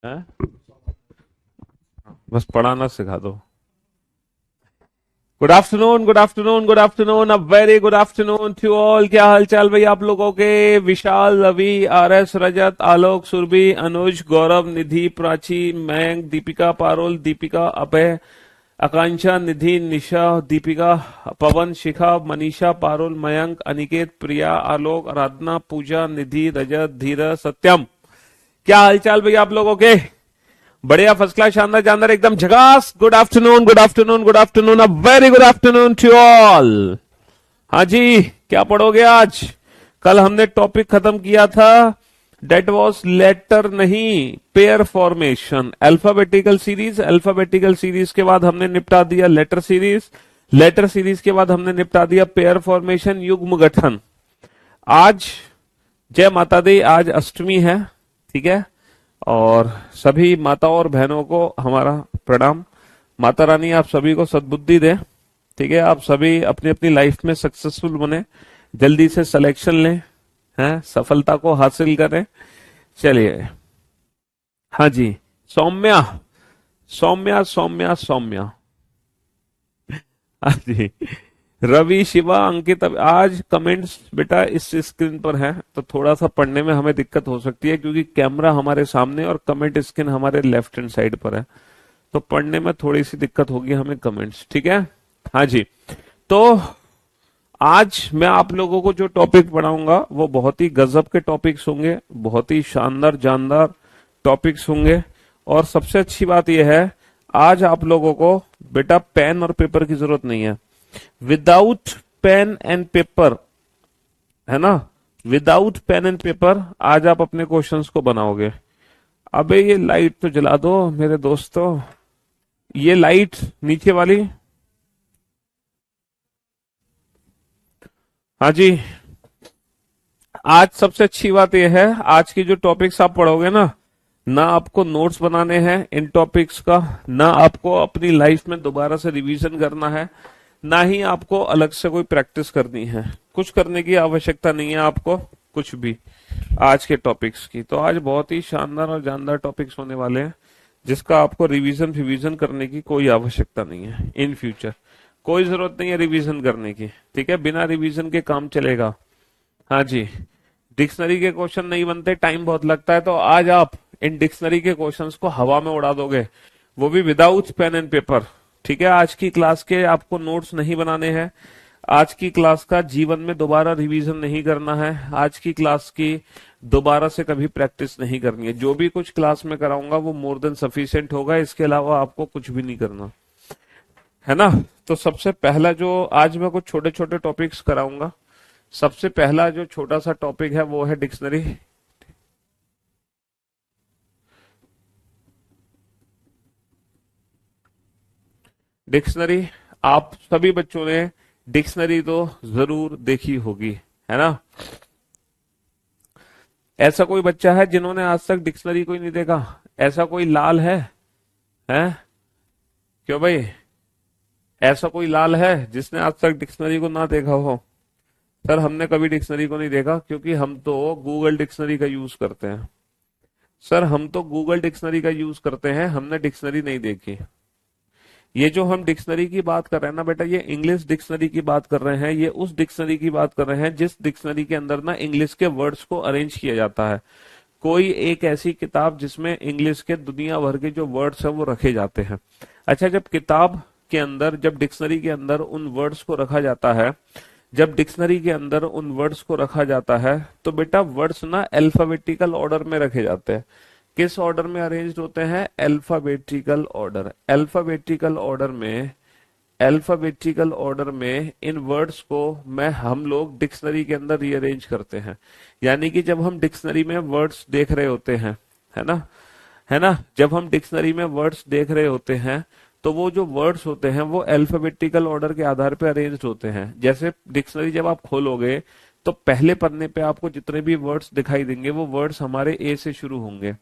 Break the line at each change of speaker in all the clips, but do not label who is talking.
हैं? बस पढ़ाना सिखा दो। Good afternoon, good afternoon, good afternoon, a very good afternoon to all. क्या हाल चाल भाई आप लोगों के? Vishal, Ravi, R S, Rajat, Alok, Surbhi, Anuj, Gaurav, Nidhi, Prachi, Mayank, Deepika, Parul, Deepika, Abhay, Akanksha, Nidhi, Nisha, Deepika, Pawan, Shikha, Manisha, Parul, Mayank, Aniket, Priya, Alok, Aradhana, Pooja, Nidhi, Rajat, Dheeraj, Satyam. क्या हालचाल भैया आप लोगों के? बढ़िया, फर्स्ट क्लास, शानदार जानदार, एकदम झकास। Good afternoon, good afternoon, good afternoon, a very good afternoon to all. हाँ जी, क्या पढ़ोगे आज? कल हमने टॉपिक खत्म किया था, डेट वॉज लेटर नहीं, pair formation, alphabetical series. Alphabetical series के बाद हमने निपटा दिया लेटर सीरीज। लेटर सीरीज के बाद हमने निपटा दिया पेयर फॉर्मेशन, युग्म गठन। आज जय माता दी, आज अष्टमी है, ठीक है। और सभी माताओं और बहनों को हमारा प्रणाम। माता रानी आप सभी को सद्बुद्धि दे, ठीक है। आप सभी अपनी अपनी लाइफ में सक्सेसफुल बने, जल्दी से सिलेक्शन लें, हैं, सफलता को हासिल करें। चलिए, हाँ जी, सौम्या, सौम्या, सौम्या, सौम्या, हाँ जी। रवि, शिवा, अंकित, आज कमेंट्स बेटा इस स्क्रीन पर है तो थोड़ा सा पढ़ने में हमें दिक्कत हो सकती है, क्योंकि कैमरा हमारे सामने और कमेंट स्क्रीन हमारे लेफ्ट हैंड साइड पर है, तो पढ़ने में थोड़ी सी दिक्कत होगी हमें कमेंट्स, ठीक है। हाँ जी, तो आज मैं आप लोगों को जो टॉपिक पढ़ाऊंगा वो बहुत ही गजब के टॉपिक्स होंगे, बहुत ही शानदार जानदार टॉपिक्स होंगे। और सबसे अच्छी बात यह है, आज आप लोगों को बेटा पेन और पेपर की जरूरत नहीं है। विदाउट पेन एंड पेपर, है ना, विदाउट पेन एंड पेपर आज आप अपने क्वेश्चंस को बनाओगे। अबे ये लाइट तो जला दो मेरे दोस्तों, ये लाइट नीचे वाली। हाँ जी, आज सबसे अच्छी बात यह है, आज की जो टॉपिक्स आप पढ़ोगे ना, ना आपको नोट्स बनाने हैं इन टॉपिक्स का, ना आपको अपनी लाइफ में दोबारा से रिवीजन करना है, ना ही आपको अलग से कोई प्रैक्टिस करनी है। कुछ करने की आवश्यकता नहीं है आपको, कुछ भी आज के टॉपिक्स की। तो आज बहुत ही शानदार और जानदार टॉपिक्स होने वाले हैं, जिसका आपको रिवीजन फिवीजन करने की कोई आवश्यकता नहीं है। इन फ्यूचर कोई जरूरत नहीं है रिवीजन करने की, ठीक है, बिना रिवीजन के काम चलेगा। हाँ जी, डिक्शनरी के क्वेश्चन नहीं बनते, टाइम बहुत लगता है, तो आज आप इन डिक्शनरी के क्वेश्चंस को हवा में उड़ा दोगे, वो भी विदाउट पेन एंड पेपर, ठीक है। आज की क्लास के आपको नोट्स नहीं बनाने हैं, आज की क्लास का जीवन में दोबारा रिवीजन नहीं करना है, आज की क्लास की दोबारा से कभी प्रैक्टिस नहीं करनी है। जो भी कुछ क्लास में कराऊंगा वो मोर देन सफिशिएंट होगा, इसके अलावा आपको कुछ भी नहीं करना, है ना। तो सबसे पहला जो आज मैं कुछ छोटे छोटे टॉपिक्स कराऊंगा, सबसे पहला जो छोटा सा टॉपिक है वो है डिक्शनरी। डिक्शनरी, आप सभी बच्चों ने डिक्शनरी तो जरूर देखी होगी, है ना। ऐसा कोई बच्चा है जिन्होंने आज तक डिक्शनरी कोई नहीं देखा? ऐसा कोई लाल है? हैं? क्यों भाई, ऐसा कोई लाल है जिसने आज तक डिक्शनरी को ना देखा हो? सर हमने कभी डिक्शनरी को नहीं देखा, क्योंकि हम तो गूगल डिक्शनरी का यूज करते हैं। सर हम तो गूगल डिक्शनरी का यूज करते हैं, हमने डिक्शनरी नहीं देखी। ये जो हम डिक्शनरी की बात कर रहे हैं ना बेटा, ये इंग्लिश डिक्शनरी की बात कर रहे हैं, ये उस डिक्शनरी की बात कर रहे हैं जिस डिक्शनरी के अंदर ना इंग्लिश के वर्ड्स को अरेंज किया जाता है। कोई एक ऐसी किताब जिसमें इंग्लिश के दुनिया भर के जो वर्ड्स हैं वो रखे जाते हैं। अच्छा, जब किताब के अंदर, जब डिक्शनरी के अंदर उन वर्ड्स को रखा जाता है, जब डिक्शनरी के अंदर उन वर्ड्स को रखा जाता है, तो बेटा वर्ड्स ना अल्फाबेटिकल ऑर्डर में रखे जाते हैं। किस ऑर्डर में अरेंज्ड होते हैं? Alphabetical order. अल्फाबेटिकल ऑर्डर में, अल्फाबेटिकल ऑर्डर में इन वर्ड्स को मैं हम लोग डिक्शनरी के अंदर रीअरेंज करते हैं। यानी कि जब हम डिक्शनरी में वर्ड्स देख रहे होते हैं, है ना, है ना, जब हम डिक्शनरी में वर्ड्स देख रहे होते हैं, तो वो जो वर्ड्स होते हैं वो अल्फाबेटिकल ऑर्डर के आधार पर अरेंज्ड होते हैं। जैसे डिक्शनरी जब आप खोलोगे तो पहले पन्ने पे आपको जितने भी वर्ड्स दिखाई देंगे वो वर्ड्स हमारे ए से शुरू होंगे,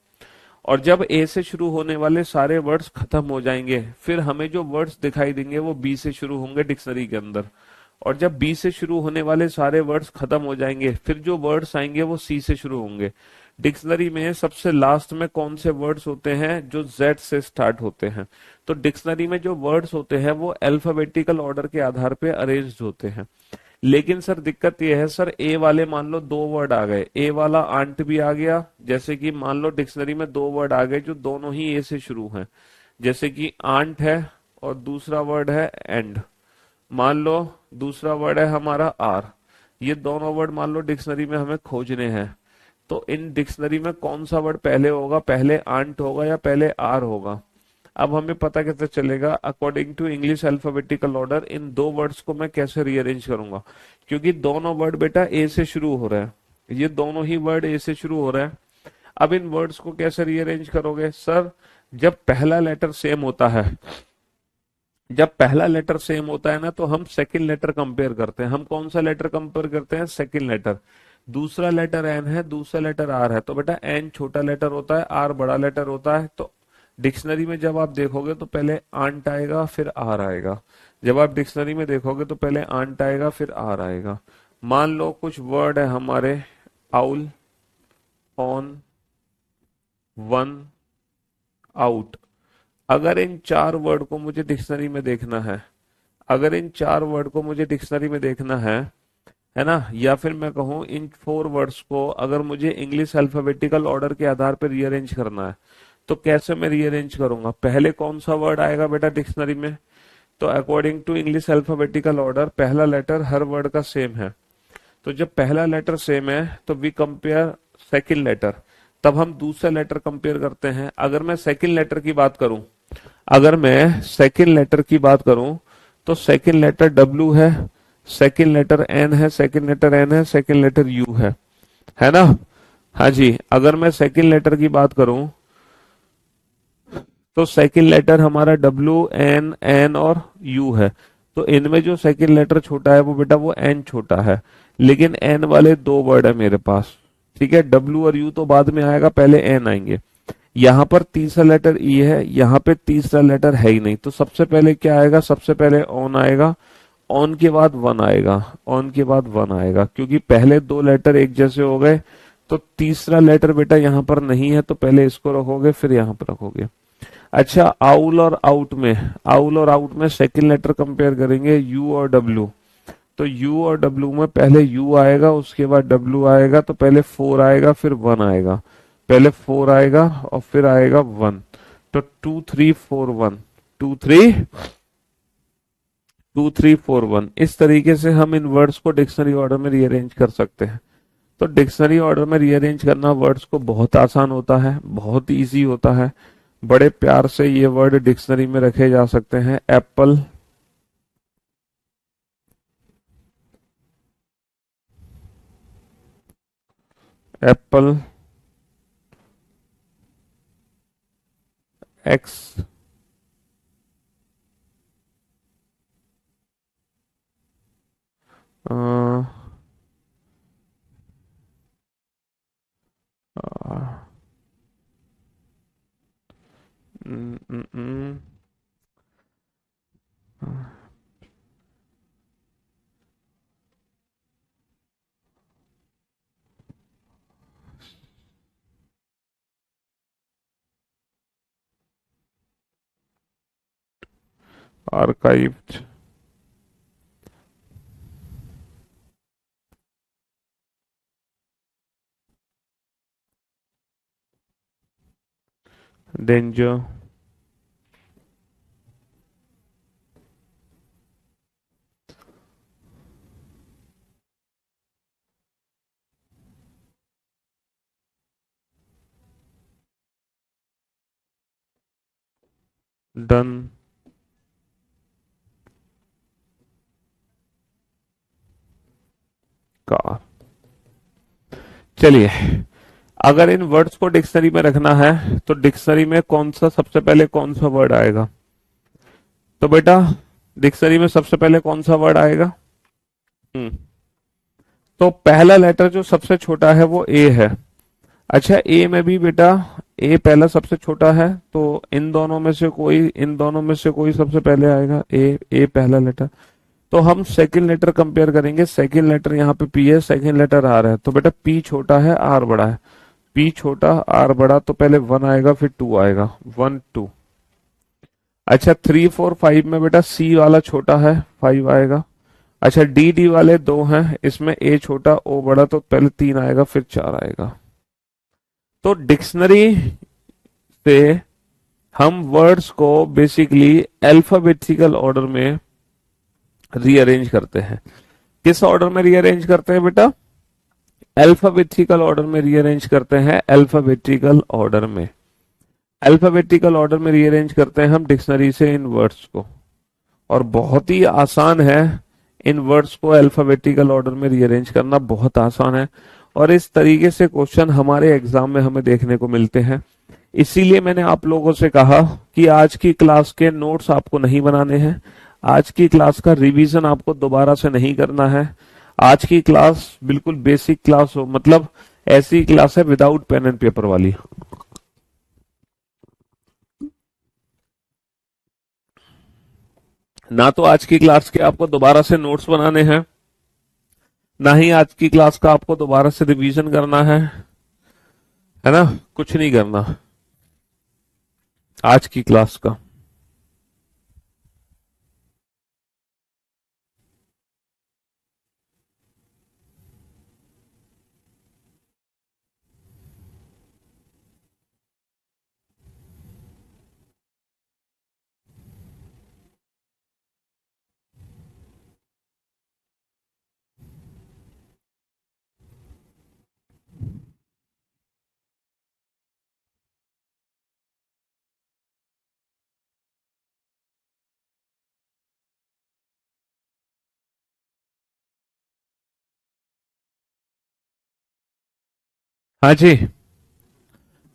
और जब ए से शुरू होने वाले सारे वर्ड्स खत्म हो जाएंगे, फिर हमें जो वर्ड्स दिखाई देंगे वो बी से शुरू होंगे डिक्शनरी के अंदर, और जब बी से शुरू होने वाले सारे वर्ड्स खत्म हो जाएंगे, फिर जो वर्ड्स आएंगे वो सी से शुरू होंगे। डिक्शनरी में सबसे लास्ट में कौन से वर्ड्स होते हैं जो जेड से स्टार्ट होते हैं। तो डिक्शनरी में जो वर्ड्स होते हैं वो अल्फाबेटिकल ऑर्डर के आधार पे अरेंज्ड होते हैं। लेकिन सर दिक्कत ये है सर, ए वाले मान लो दो वर्ड आ गए, ए वाला आंट भी आ गया, जैसे कि मान लो डिक्शनरी में दो वर्ड आ गए जो दोनों ही ए से शुरू हैं, जैसे कि आंट है और दूसरा वर्ड है एंड। मान लो दूसरा वर्ड है हमारा आर। ये दोनों वर्ड मान लो डिक्शनरी में हमें खोजने हैं, तो इन डिक्शनरी में कौन सा वर्ड पहले होगा, पहले आंट होगा या पहले आर होगा। अब हमें पता कैसे चलेगा, according to English alphabetical order इन दो वर्ड्स को मैं कैसे रीअरेंज करूंगा, क्योंकि दोनों वर्ड बेटा ए से शुरू हो रहे हैं, ये दोनों ही वर्ड ए से शुरू हो रहे हैं। अब इन वर्ड्स को कैसे रीअरेंज करोगे सर, जब पहला लेटर सेम होता है, जब पहला लेटर सेम होता है ना, तो हम सेकंड लेटर कंपेयर करते हैं। हम कौन सा लेटर कंपेयर करते हैं, सेकंड लेटर। दूसरा लेटर एन है, दूसरा लेटर आर है, तो बेटा एन छोटा लेटर होता है, आर बड़ा लेटर होता है। तो डिक्शनरी में जब आप देखोगे तो पहले आंट आएगा फिर आर आएगा। जब आप डिक्शनरी में देखोगे तो पहले आंट आएगा फिर आर आएगा। मान लो कुछ वर्ड है हमारे, आउल, ऑन, वन, आउट। अगर इन चार वर्ड को मुझे डिक्शनरी में देखना है, अगर इन चार वर्ड को मुझे डिक्शनरी में देखना है ना, या फिर मैं कहूं इन फोर वर्ड्स को अगर मुझे इंग्लिश अल्फाबेटिकल ऑर्डर के आधार पर रीअरेंज करना है, तो कैसे मैं रीअरेंज करूंगा, पहले कौन सा वर्ड आएगा बेटा डिक्शनरी में, तो according to English alphabetical order पहला लेटर हर वर्ड का सेम है। तो जब पहला लेटर सेम है तो वी कंपेयर सेकंड लेटर, तब हम दूसरा लेटर कंपेयर करते हैं। अगर मैं सेकंड लेटर की बात करूं, अगर मैं सेकंड लेटर की बात करूं तो सेकंड लेटर डब्ल्यू है, सेकंड लेटर एन है, सेकंड लेटर एन है, सेकंड लेटर यू है ना। हाँ जी, अगर मैं सेकंड लेटर की बात करूं तो सेकंड लेटर हमारा डब्ल्यू एन एन और यू है। तो इनमें जो सेकंड लेटर छोटा है वो बेटा वो एन छोटा है, लेकिन एन वाले दो वर्ड है मेरे पास, ठीक है। डब्ल्यू और यू तो बाद में आएगा, पहले एन आएंगे। यहाँ पर तीसरा लेटर ई है, यहाँ पे तीसरा लेटर है ही नहीं, तो सबसे पहले क्या आएगा, सबसे पहले ऑन आएगा, ऑन के बाद वन आएगा, ऑन के बाद वन आएगा, क्योंकि पहले दो लेटर एक जैसे हो गए। तो तीसरा लेटर बेटा यहाँ पर नहीं है, तो पहले इसको रखोगे फिर यहाँ पर रखोगे। अच्छा, आउल और आउट में, आउल और आउट में सेकंड लेटर कंपेयर करेंगे, यू और डब्ल्यू। तो यू और डब्ल्यू में पहले यू आएगा उसके बाद डब्ल्यू आएगा, तो पहले फोर आएगा फिर वन आएगा, पहले फोर आएगा और फिर आएगा वन। तो 2 3 4 1, 2 3 2 3 4 1। इस तरीके से हम इन वर्ड्स को डिक्शनरी ऑर्डर में रीअरेंज कर सकते हैं। तो डिक्शनरी ऑर्डर में रीअरेंज करना वर्ड्स को बहुत आसान होता है, बहुत इजी होता है। बड़े प्यार से ये वर्ड डिक्शनरी में रखे जा सकते हैं, एप्पल, एप्पल, एक्स, आ, आ, न, न, न, आर्काइव्ड, डेंजर, डन, कार। चलिए, अगर इन वर्ड्स को डिक्शनरी में रखना है तो डिक्शनरी में कौन सा सबसे पहले कौन सा वर्ड आएगा, तो बेटा डिक्शनरी में सबसे पहले कौन सा वर्ड आएगा, तो पहला लेटर जो सबसे छोटा है वो ए है। अच्छा, ए में भी बेटा ए पहला सबसे छोटा है, तो इन दोनों में से कोई, इन दोनों में से कोई सबसे पहले आएगा, ए, ए पहला लेटर। तो हम सेकंड लेटर कंपेयर करेंगे, सेकंड लेटर यहाँ पे पी है, सेकंड लेटर आर है, तो बेटा पी छोटा है आर बड़ा है, पी छोटा आर बड़ा, तो पहले 1 आएगा फिर 2 आएगा, 1 2। अच्छा 3 4 5 में बेटा सी वाला छोटा है, 5 आएगा। अच्छा डी डी वाले 2 हैं, इसमें ए छोटा ओ बड़ा, तो पहले 3 आएगा फिर 4 आएगा। तो डिक्शनरी से हम वर्ड्स को बेसिकली अल्फाबेटिकल ऑर्डर में रीअरेंज करते हैं। किस ऑर्डर में रीअरेंज करते हैं बेटा? अल्फाबेटिकल ऑर्डर में रीअरेंज करते हैं, अल्फाबेटिकल ऑर्डर में। अल्फाबेटिकल ऑर्डर में रीअरेंज करते हैं हम डिक्शनरी से इन वर्ड्स को, और बहुत ही आसान है इन वर्ड्स को अल्फाबेटिकल ऑर्डर में रीअरेंज करना, बहुत आसान है। और इस तरीके से क्वेश्चन हमारे एग्जाम में हमें देखने को मिलते हैं। इसीलिए मैंने आप लोगों से कहा कि आज की क्लास के नोट्स आपको नहीं बनाने हैं, आज की क्लास का रिवीजन आपको दोबारा से नहीं करना है। आज की क्लास बिल्कुल बेसिक क्लास हो, मतलब ऐसी क्लास है विदाउट पेन एंड पेपर वाली। ना तो आज की क्लास के आपको दोबारा से नोट्स बनाने हैं, ना ही आज की क्लास का आपको दोबारा से रिवीजन करना है ना, कुछ नहीं करना आज की क्लास का। हाँ जी,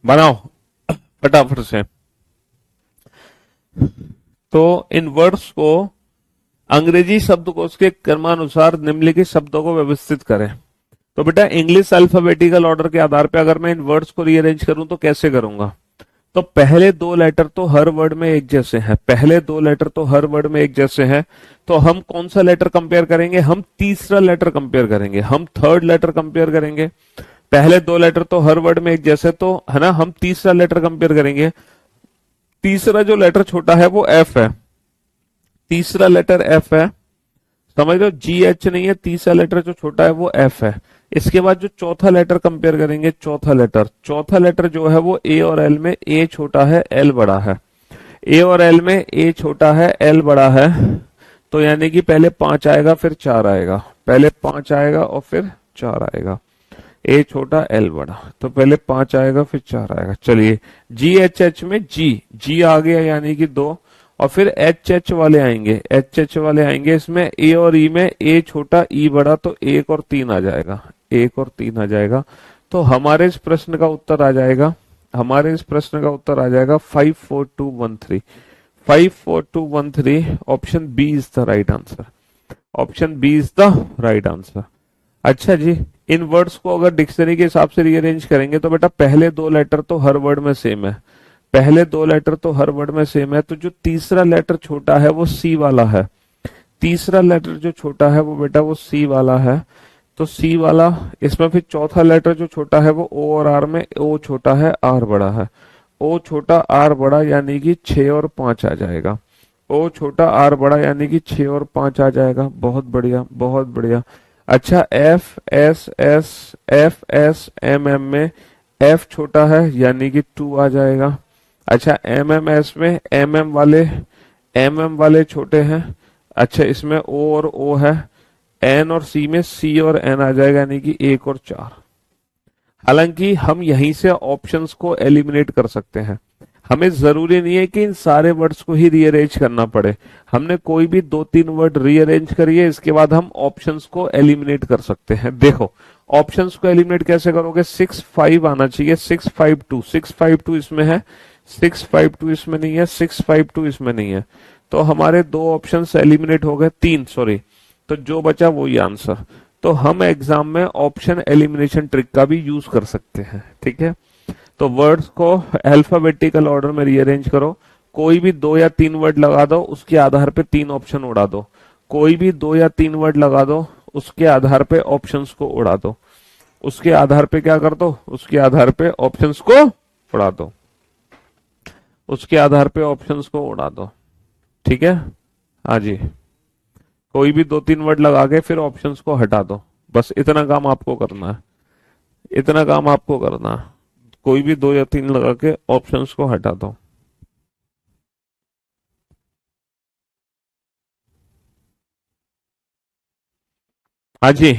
बनाओ फटाफट से। तो इन वर्ड्स को अंग्रेजी शब्दकोश के क्रमानुसार निम्नलिखित शब्दों को व्यवस्थित करें। तो बेटा इंग्लिश अल्फाबेटिकल ऑर्डर के आधार पे अगर मैं इन वर्ड्स को रीअरेंज करूं तो कैसे करूंगा? तो पहले 2 लेटर तो हर वर्ड में एक जैसे हैं, पहले 2 लेटर तो हर वर्ड में एक जैसे हैं, तो हम कौन सा लेटर कंपेयर करेंगे? हम तीसरा लेटर कंपेयर करेंगे, हम थर्ड लेटर कंपेयर करेंगे। पहले 2 लेटर तो हर वर्ड में एक जैसे, तो है ना, हम तीसरा लेटर कंपेयर करेंगे। तीसरा जो लेटर छोटा है वो एफ है, तीसरा लेटर एफ है, समझ लो जी एच नहीं है, तीसरा लेटर जो छोटा है वो एफ है। इसके बाद जो चौथा लेटर कंपेयर करेंगे, चौथा लेटर जो है वो ए और एल में ए छोटा है एल बड़ा है, ए और एल में ए छोटा है एल बड़ा है। तो यानी कि पहले 5 आएगा फिर 4 आएगा, पहले 5 आएगा और फिर 4 आएगा, ए छोटा एल बड़ा, तो पहले 5 आएगा फिर 4 आएगा। चलिए जी एच एच में जी आ गया यानी कि 2, और फिर एच एच वाले आएंगे, एच एच वाले आएंगे, इसमें ए और ई में ए छोटा ई बड़ा, तो 1 और 3 आ जाएगा, 1 और 3 आ जाएगा। तो हमारे इस प्रश्न का उत्तर आ जाएगा, हमारे इस प्रश्न का उत्तर आ जाएगा 5 4 2 1 3, 5 4 2 1 3। Option B is the right answer, option B is the right answer. अच्छा जी, इन वर्ड्स को अगर डिक्शनरी के हिसाब से रीअरेंज करेंगे तो बेटा पहले 2 लेटर तो हर वर्ड में सेम है, पहले 2 लेटर तो हर वर्ड में सेम है, तो जो तीसरा लेटर छोटा है वो सी वाला है, तीसरा लेटर जो छोटा है वो बेटा वो सी वाला है, तो सी वाला। इसमें फिर चौथा लेटर जो छोटा है वो ओ और आर में ओ छोटा है आर बड़ा है, ओ छोटा आर बड़ा यानी कि 6 और 5 आ जाएगा, ओ छोटा आर बड़ा यानी कि 6 और 5 आ जाएगा। बहुत बढ़िया, बहुत बढ़िया। अच्छा एफ एस एम एम में एफ छोटा है यानी कि 2 आ जाएगा। अच्छा एम एम एस में एम एम वाले छोटे हैं, अच्छा इसमें ओ और ओ है, एन और सी में सी और एन आ जाएगा यानी कि 1 और 4। हालांकि हम यहीं से ऑप्शंस को एलिमिनेट कर सकते हैं, हमें जरूरी नहीं है कि इन सारे वर्ड्स को ही रीअरेंज करना पड़े, हमने कोई भी 2-3 वर्ड रीअरेंज करिए, इसके बाद हम ऑप्शंस को एलिमिनेट कर सकते हैं। देखो ऑप्शंस को एलिमिनेट कैसे करोगे? 6 5 आना चाहिए, 6 5 2, 6 5 2 इसमें है, 6 5 2 इसमें नहीं है, 6 5 2 इसमें नहीं है, तो हमारे 2 ऑप्शन एलिमिनेट हो गए, 3 सॉरी, तो जो बचा वही आंसर। तो हम एग्जाम में ऑप्शन एलिमिनेशन ट्रिक का भी यूज कर सकते हैं, ठीक है। तो वर्ड्स को अल्फाबेटिकल ऑर्डर में रीअरेंज करो, कोई भी 2 या 3 वर्ड लगा दो, उसके आधार पे 3 ऑप्शन उड़ा दो, कोई भी 2 या 3 वर्ड लगा दो, उसके आधार पे ऑप्शंस को उड़ा दो। उसके आधार पे क्या कर दो, उसके आधार पे ऑप्शंस को उड़ा दो, उसके आधार पे ऑप्शंस को उड़ा दो। ठीक है, हाँ जी, कोई भी दो तीन वर्ड लगा के फिर ऑप्शंस को हटा दो, बस इतना काम आपको करना है, इतना काम आपको करना है। कोई भी दो या तीन लगा के ऑप्शंस को हटा दो। हाँ जी,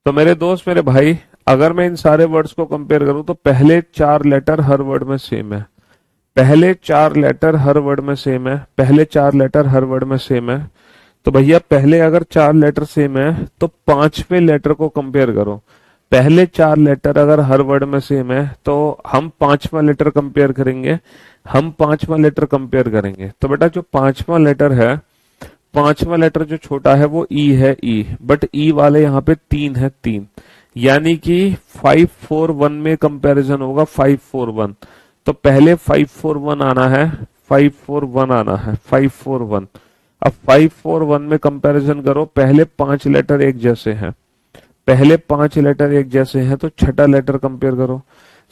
तो मेरे दोस्त, मेरे भाई, अगर मैं इन सारे वर्ड्स को कंपेयर करूं तो पहले चार लेटर हर वर्ड में सेम है, पहले चार लेटर हर वर्ड में सेम है, पहले चार लेटर हर वर्ड में सेम है। तो भैया पहले अगर चार लेटर सेम है तो पांचवें लेटर को कंपेयर करो। पहले चार लेटर अगर हर वर्ड में सेम है तो हम पांचवा लेटर कंपेयर करेंगे, हम पांचवा लेटर कंपेयर करेंगे। तो बेटा जो पांचवा लेटर है, पांचवा लेटर जो छोटा है वो ई है, ई, बट ई वाले यहाँ पे तीन है, तीन, यानी कि 541 में कंपैरिजन होगा, 541। तो पहले 541 आना है, 541 आना है, 541। अब 541 में कंपैरिजन करो, पहले पांच लेटर एक जैसे हैं, पहले पांच लेटर एक जैसे हैं, तो छठा लेटर कंपेयर करो।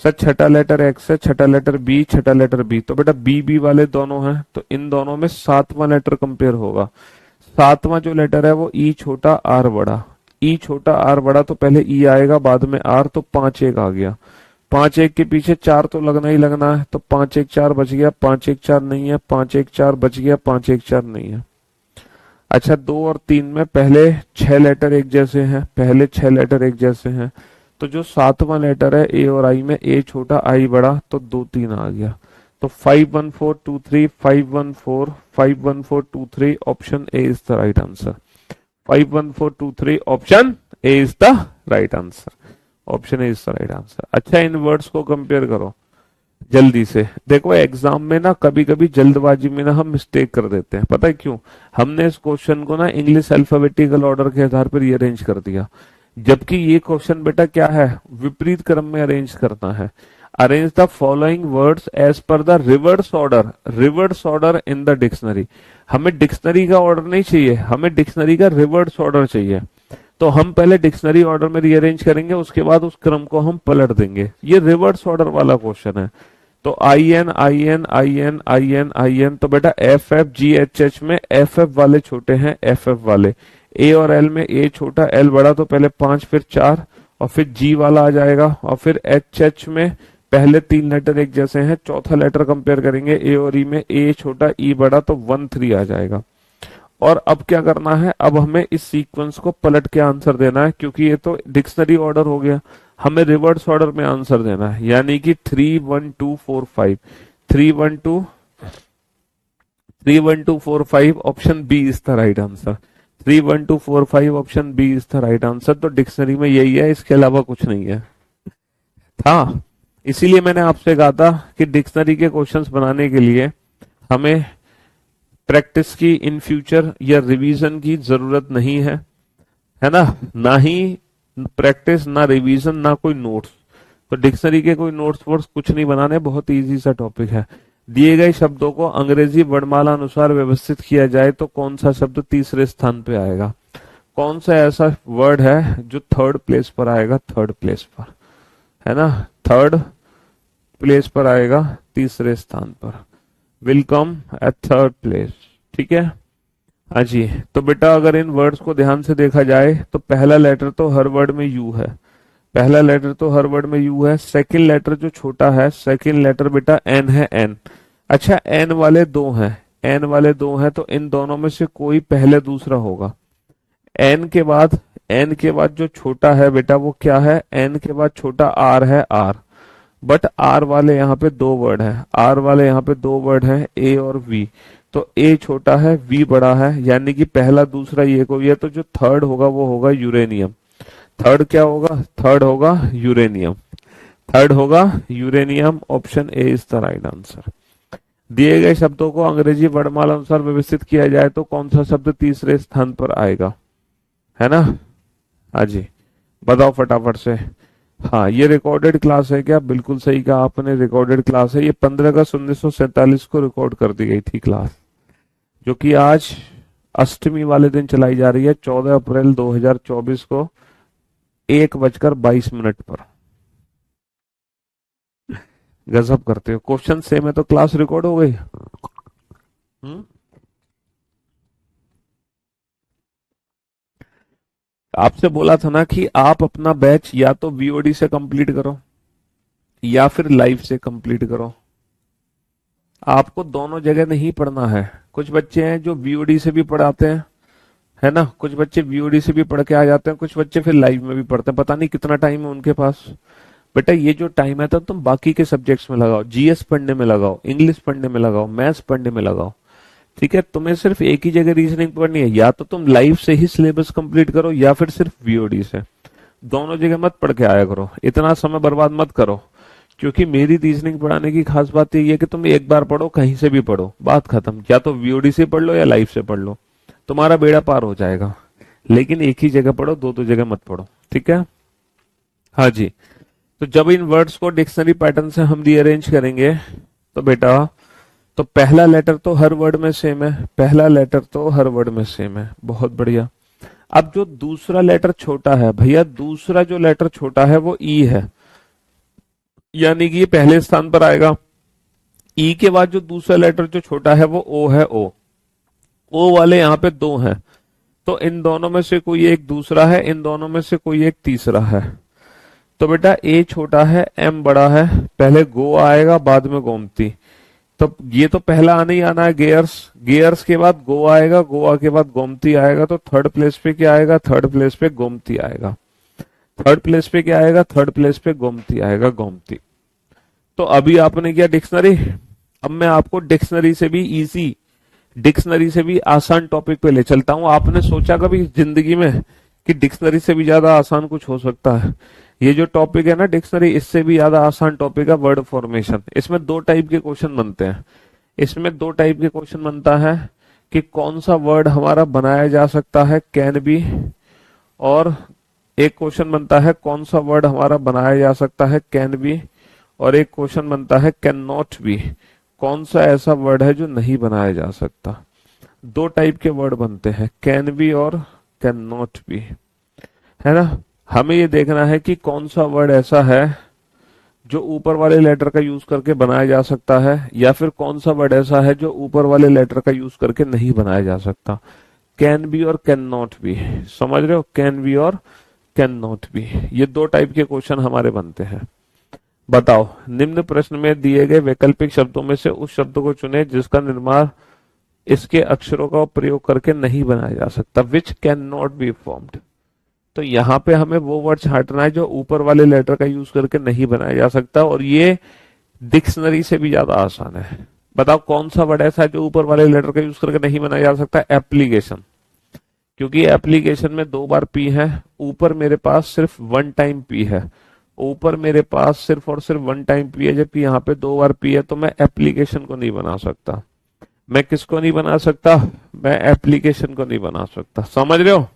सर छठा लेटर एक्स है, छठा लेटर बी, छठा लेटर बी, तो बेटा बी बी वाले दोनों हैं, तो इन दोनों में सातवां लेटर कंपेयर होगा। सातवां जो लेटर है वो ई छोटा आर बड़ा, ई छोटा आर बड़ा, तो पहले ई आएगा बाद में आर, तो पांच एक आ गया। पांच एक के पीछे चार तो लगना ही लगना है, तो पांच एक चार बच गया, पांच एक चार नहीं है, पांच एक चार बच गया, पांच एक चार नहीं है। अच्छा, दो और तीन में पहले छह लेटर एक जैसे हैं, पहले छह लेटर एक जैसे हैं, तो जो सातवां लेटर है ए और आई में, ए छोटा आई बड़ा, तो दो तीन आ गया। तो 51423, 514, 51423, option A is the right answer. 51423, option A is the right answer, option A is the right answer. अच्छा, इन वर्ड्स को कंपेयर करो जल्दी से। देखो एग्जाम में ना कभी कभी जल्दबाजी में ना हम मिस्टेक कर देते हैं, पता है क्यों? हमने इस क्वेश्चन को ना इंग्लिश अल्फाबेटिकल ऑर्डर के आधार पर अरेंज कर दिया, जबकि ये क्वेश्चन बेटा क्या है, विपरीत क्रम में अरेंज करना है। Arrange the following words as per the reverse order, reverse order in the dictionary. हमें डिक्शनरी का ऑर्डर नहीं चाहिए, हमें डिक्शनरी का रिवर्स ऑर्डर चाहिए। तो हम पहले डिक्शनरी ऑर्डर में रीअरेंज करेंगे, उसके बाद उस क्रम को हम पलट देंगे। ये रिवर्स ऑर्डर वाला क्वेश्चन है। तो I N I N I N I N I N, तो बेटा F F G H H में एफ एफ वाले छोटे हैं, एफ एफ वाले। ए और एल में ए छोटा एल बड़ा, तो पहले पांच फिर चार, और फिर जी वाला आ जाएगा। और फिर एच एच में पहले तीन लेटर एक जैसे हैं, चौथा लेटर कंपेयर करेंगे ए और ई में, ए छोटा ई बड़ा, तो 1 3 आ जाएगा। और अब क्या करना है, अब हमें इस सीक्वेंस को पलट के आंसर देना है, क्योंकि ये तो डिक्शनरी ऑर्डर हो गया, हमें रिवर्स ऑर्डर में आंसर देना है, यानी कि 3 1 2 4 5, 3 1 2 3 1 2 4 5, option B is the right answer. 3 1 2 4 5, option B is the right answer. तो डिक्शनरी में यही है, इसके अलावा कुछ नहीं है। था, इसीलिए मैंने आपसे कहा था कि डिक्शनरी के क्वेश्चंस बनाने के लिए हमें प्रैक्टिस की इन फ्यूचर या रिवीजन की जरूरत नहीं है ना, ना ही प्रैक्टिस, ना रिवीजन, ना कोई नोट्स। तो डिक्शनरी के कोई नोट्स वोट्स कुछ नहीं बनाने, बहुत इजी सा टॉपिक है। दिए गए शब्दों को अंग्रेजी वर्णमाला अनुसार व्यवस्थित किया जाए तो कौन सा शब्द तीसरे स्थान पे आएगा? कौन सा ऐसा वर्ड है जो थर्ड प्लेस पर आएगा? थर्ड प्लेस पर, है ना, थर्ड प्लेस पर आएगा, तीसरे स्थान पर, will come at third place. ठीक है, हाँ जी। तो बेटा अगर इन वर्ड्स को ध्यान से देखा जाए तो पहला लेटर तो हर वर्ड में यू है, पहला लेटर तो हर वर्ड में यू है। सेकंड लेटर जो छोटा है, सेकंड लेटर बेटा एन है, एन। अच्छा, एन वाले दो हैं, एन वाले दो हैं, तो इन दोनों में से कोई पहले दूसरा होगा। एन के बाद, एन के बाद जो छोटा है बेटा वो क्या है? एन के बाद छोटा आर है, आर। बट आर वाले यहाँ पे दो वर्ड है, आर वाले यहाँ पे दो वर्ड है, ए और वी। तो ए छोटा है, वी बड़ा है, यानी कि पहला दूसरा ये को ये, तो जो थर्ड होगा वो होगा यूरेनियम। थर्ड क्या होगा? थर्ड होगा यूरेनियम, थर्ड होगा uranium, option A is the right answer. दिए गए शब्दों को अंग्रेजी वर्णमाला अनुसार व्यवस्थित किया जाए तो कौन सा शब्द तीसरे स्थान पर आएगा? है ना, हाँ जी, बताओ फटाफट से। हाँ, ये रिकॉर्डेड क्लास है क्या? बिल्कुल सही कहा आपने, रिकॉर्डेड क्लास है। ये 15 अगस्त 1947 को रिकॉर्ड कर दी गई थी क्लास, जो कि आज अष्टमी वाले दिन चलाई जा रही है, 14 अप्रैल 2024 को 1:22 पर। गजब करते हो, क्वेश्चन सेम है तो क्लास रिकॉर्ड हो गई। हम्म? आपसे बोला था ना कि आप अपना बैच या तो वीओडी से कंप्लीट करो या फिर लाइव से कंप्लीट करो। आपको दोनों जगह नहीं पढ़ना है। कुछ बच्चे हैं जो वीओडी से भी पढ़ाते हैं, है ना, कुछ बच्चे वीओडी से भी पढ़ के आ जाते हैं, कुछ बच्चे फिर लाइव में भी पढ़ते हैं। पता नहीं कितना टाइम है उनके पास। बेटा ये जो टाइम है तो तुम बाकी के सब्जेक्ट्स में लगाओ, जीएस पढ़ने में लगाओ, इंग्लिश पढ़ने में लगाओ, मैथ्स पढ़ने में लगाओ। ठीक है, तुम्हें सिर्फ एक ही जगह रीजनिंग पढ़नी है, या तो तुम लाइव से ही सिलेबस कंप्लीट करो या फिर सिर्फ वीओडी से। दोनों जगह मत पढ़ के आया करो, इतना समय बर्बाद मत करो। क्योंकि मेरी रीजनिंग पढ़ाने की खास बात यही है कि तुम एक बार पढ़ो, कहीं से भी पढ़ो, बात खत्म। या तो वीओडी से पढ़ लो या लाइव से पढ़ लो, तुम्हारा बेड़ा पार हो जाएगा। लेकिन एक ही जगह पढ़ो, दो दो जगह मत पढ़ो। ठीक है, हाँ जी। तो जब इन वर्ड्स को डिक्शनरी पैटर्न से हम रीअरेंज करेंगे तो बेटा, तो पहला लेटर तो हर वर्ड में सेम है, पहला लेटर तो हर वर्ड में सेम है, बहुत बढ़िया। अब जो दूसरा लेटर छोटा है भैया, दूसरा जो लेटर छोटा है वो ई है, यानी कि ये पहले स्थान पर आएगा। ई के बाद जो दूसरा लेटर जो छोटा है वो ओ है। ओ वाले यहाँ पे दो हैं, तो इन दोनों में से कोई एक दूसरा है, इन दोनों में से कोई एक तीसरा है। तो बेटा ए छोटा है, एम बड़ा है, पहले गो आएगा बाद में गोमती। तो ये तो पहला आना ही आना है, गेयर्स। गेयर्स के बाद गो आएगा, गोवा के बाद गोमती आएगा, तो थर्ड प्लेस पे क्या आएगा? थर्ड प्लेस पे गोमती आएगा। थर्ड प्लेस पे क्या आएगा? थर्ड प्लेस पे गोमती आएगा, गोमती। तो अभी आपने किया डिक्शनरी, अब मैं आपको डिक्शनरी से भी इजी, डिक्शनरी से भी आसान टॉपिक पे ले चलता हूं। आपने सोचा कभी जिंदगी में कि डिक्शनरी से भी ज्यादा आसान कुछ हो सकता है? ये जो टॉपिक है ना डिक्शनरी, इससे भी ज्यादा आसान टॉपिक है वर्ड फॉर्मेशन। इसमें दो टाइप के क्वेश्चन बनते हैं। इसमें दो टाइप के क्वेश्चन बनता है कि कौन सा वर्ड हमारा बनाया जा सकता है, कैन बी, और एक क्वेश्चन बनता है कौन सा वर्ड हमारा बनाया जा सकता है, कैन बी, और एक क्वेश्चन बनता है कैन नॉट बी, कौन सा ऐसा वर्ड है जो नहीं बनाया जा सकता। दो टाइप के वर्ड बनते हैं, कैन बी और कैन नॉट बी, है ना। हमें ये देखना है कि कौन सा वर्ड ऐसा है जो ऊपर वाले लेटर का यूज करके बनाया जा सकता है, या फिर कौन सा वर्ड ऐसा है जो ऊपर वाले लेटर का यूज करके नहीं बनाया जा सकता। कैन बी और कैन नॉट बी, समझ रहे हो? कैन बी और कैन नॉट बी, ये दो टाइप के क्वेश्चन हमारे बनते हैं। बताओ, निम्न प्रश्न में दिए गए वैकल्पिक शब्दों में से उस शब्द को चुने जिसका निर्माण इसके अक्षरों का प्रयोग करके नहीं बनाया जा सकता। विच कैन नॉट बी फॉर्म्ड। तो यहाँ पे हमें वो वर्ड छांटना है जो ऊपर वाले लेटर का यूज करके नहीं बनाया जा सकता, और ये डिक्शनरी से भी ज्यादा आसान है। बताओ कौन सा वर्ड ऐसा है जो ऊपर वाले लेटर का यूज करके नहीं बनाया जा सकता? एप्लीकेशन, क्योंकि एप्लीकेशन में दो बार पी है, ऊपर मेरे पास सिर्फ वन टाइम पी है, ऊपर मेरे पास सिर्फ और सिर्फ वन टाइम पी है, जबकि यहाँ पे दो बार पी है, तो मैं एप्लीकेशन को नहीं बना सकता। मैं किसको नहीं बना सकता? मैं एप्लीकेशन को नहीं बना सकता, समझ रहे हो?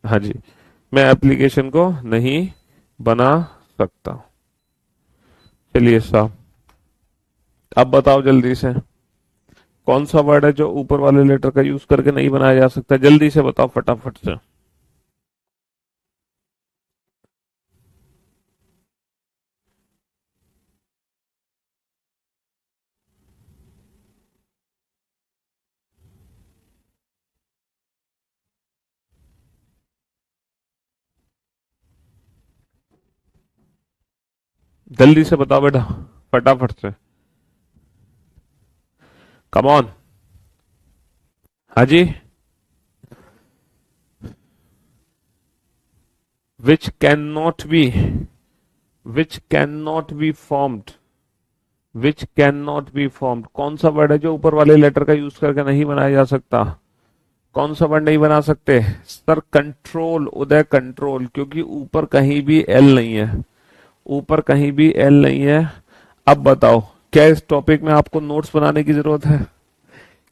हाँ जी, मैं एप्लीकेशन को नहीं बना सकता। चलिए साहब, अब बताओ जल्दी से कौन सा वर्ड है जो ऊपर वाले लेटर का यूज करके नहीं बनाया जा सकता? जल्दी से बताओ, फटाफट से। जल्दी से बताओ बेटा, फटाफट से, कम ऑन। हाँ जी, which can not be, which can not be formed, which can not be formed, कौन सा वर्ड है जो ऊपर वाले लेटर का यूज करके नहीं बनाया जा सकता? कौन सा वर्ड नहीं बना सकते? सर कंट्रोल, उदय कंट्रोल, क्योंकि ऊपर कहीं भी एल नहीं है, ऊपर कहीं भी एल नहीं है। अब बताओ, क्या इस टॉपिक में आपको नोट्स बनाने की जरूरत है?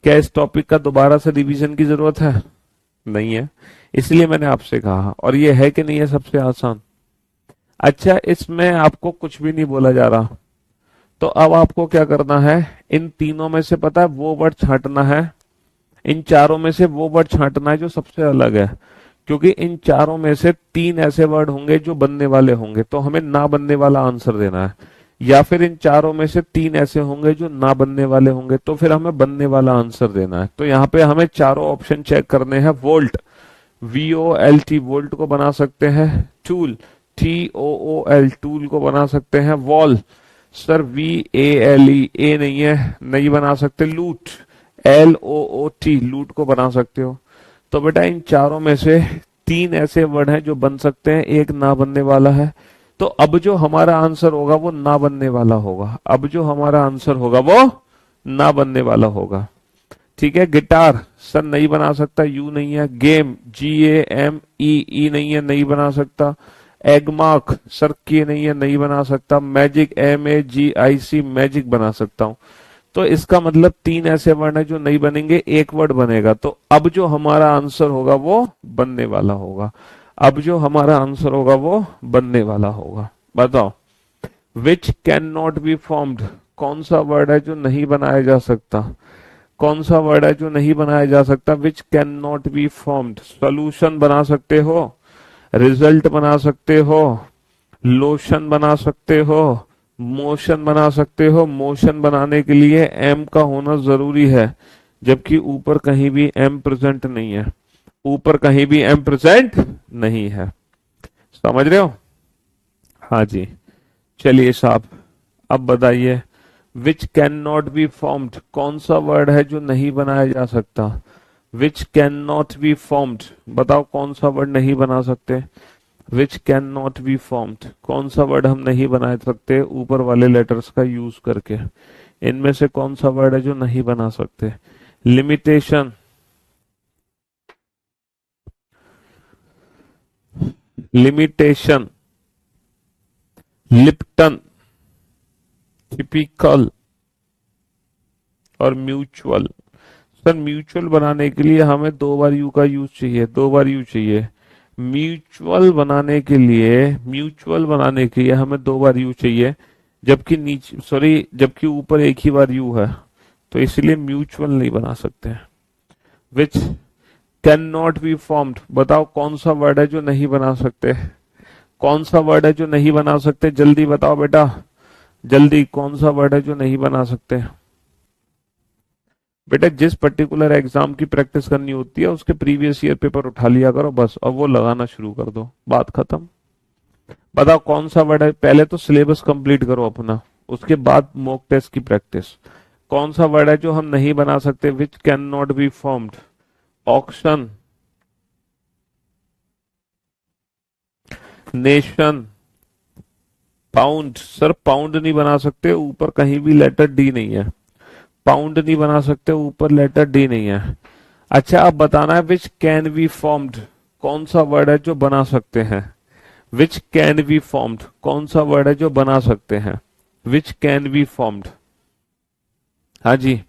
क्या इस टॉपिक का दोबारा से रिवीजन की जरूरत है? नहीं है। इसलिए मैंने आपसे कहा, और ये है कि नहीं है सबसे आसान? अच्छा, इसमें आपको कुछ भी नहीं बोला जा रहा, तो अब आपको क्या करना है, इन तीनों में से पता है वो वर्ड छांटना है, इन चारों में से वो वर्ड छांटना है जो सबसे अलग है, क्योंकि इन चारों में से तीन ऐसे वर्ड होंगे जो बनने वाले होंगे, तो हमें ना बनने वाला आंसर देना है, या फिर इन चारों में से तीन ऐसे होंगे जो ना बनने वाले होंगे, तो फिर हमें बनने वाला आंसर देना है। तो यहाँ पे हमें चारों ऑप्शन चेक करने हैं। वोल्ट, VOLT, वोल्ट को बना सकते हैं। टूल, TOOL, टूल को बना सकते हैं। वॉल, सर VALE, ए नहीं है, नहीं बना सकते। लूट, LOOT, लूट को बना सकते हो। तो बेटा इन चारों में से तीन ऐसे वर्ड हैं जो बन सकते हैं, एक ना बनने वाला है। तो अब जो हमारा आंसर होगा वो ना बनने वाला होगा, अब जो हमारा आंसर होगा वो ना बनने वाला होगा। ठीक है। गिटार, सर नहीं बना सकता, यू नहीं है। गेम, GAME, नहीं है, नहीं बना सकता। एगमार्क, सर के नहीं है, नहीं बना सकता। मैजिक, MAGIC, मैजिक बना सकता हूं। तो इसका मतलब तीन ऐसे वर्ड हैं जो नहीं बनेंगे, एक वर्ड बनेगा। तो अब जो हमारा आंसर होगा वो बनने वाला होगा, अब जो हमारा आंसर होगा वो बनने वाला होगा। बताओ, विच कैन नॉट बी फॉर्म्ड, कौन सा वर्ड है जो नहीं बनाया जा सकता, कौन सा वर्ड है जो नहीं बनाया जा सकता। विच can not be formed, solution बना सकते हो, रिजल्ट बना सकते हो, लोशन बना सकते हो, मोशन बना सकते हो। मोशन बनाने के लिए एम का होना जरूरी है, जबकि ऊपर कहीं भी एम प्रेजेंट नहीं है, ऊपर कहीं भी एम प्रेजेंट नहीं है। समझ रहे हो? हाँ जी। चलिए साहब, अब बताइए, विच कैन नॉट बी फॉर्म्ड, कौन सा वर्ड है जो नहीं बनाया जा सकता। विच कैन नॉट बी फॉर्म्ड, बताओ कौन सा वर्ड नहीं बना सकते। विच कैन नॉट बी फॉर्म्ड, कौन सा वर्ड हम नहीं बना सकते ऊपर वाले लेटर्स का यूज करके। इनमें से कौन सा वर्ड है जो नहीं बना सकते। लिमिटेशन, लिमिटेशन, लिप्टन, टिपिकल और म्यूचुअल। सर म्यूचुअल बनाने के लिए हमें दो बार यू का यूज चाहिए, दो बार यू चाहिए। म्यूचुअल बनाने के लिए, म्यूचुअल बनाने के लिए हमें दो बार यू चाहिए, जबकि नीचे, सॉरी, जबकि ऊपर एक ही बार यू है, तो इसलिए म्यूचुअल नहीं बना सकते। विच कैन नॉट बी फॉर्म्ड, बताओ कौन सा वर्ड है जो नहीं बना सकते, कौन सा वर्ड है जो नहीं बना सकते, जल्दी बताओ बेटा, जल्दी, कौन सा वर्ड है जो नहीं बना सकते। बेटा जिस पर्टिकुलर एग्जाम की प्रैक्टिस करनी होती है उसके प्रीवियस ईयर पेपर उठा लिया करो बस, और वो लगाना शुरू कर दो, बात खत्म। बताओ कौन सा वर्ड है, पहले तो सिलेबस कंप्लीट करो अपना, उसके बाद मॉक टेस्ट की प्रैक्टिस। कौन सा वर्ड है जो हम नहीं बना सकते, विच can not be formed. Auction, nation, pound, sir pound नहीं बना सकते, ऊपर कहीं भी लेटर डी नहीं है, पाउंड नहीं बना सकते, ऊपर लेटर डी नहीं है। अच्छा अब बताना है विच कैन बी फॉर्म्ड, कौन सा वर्ड है जो बना सकते हैं। विच कैन बी फॉर्म्ड, कौन सा वर्ड है जो बना सकते हैं। विच कैन बी फॉर्म्ड, हाँ जी,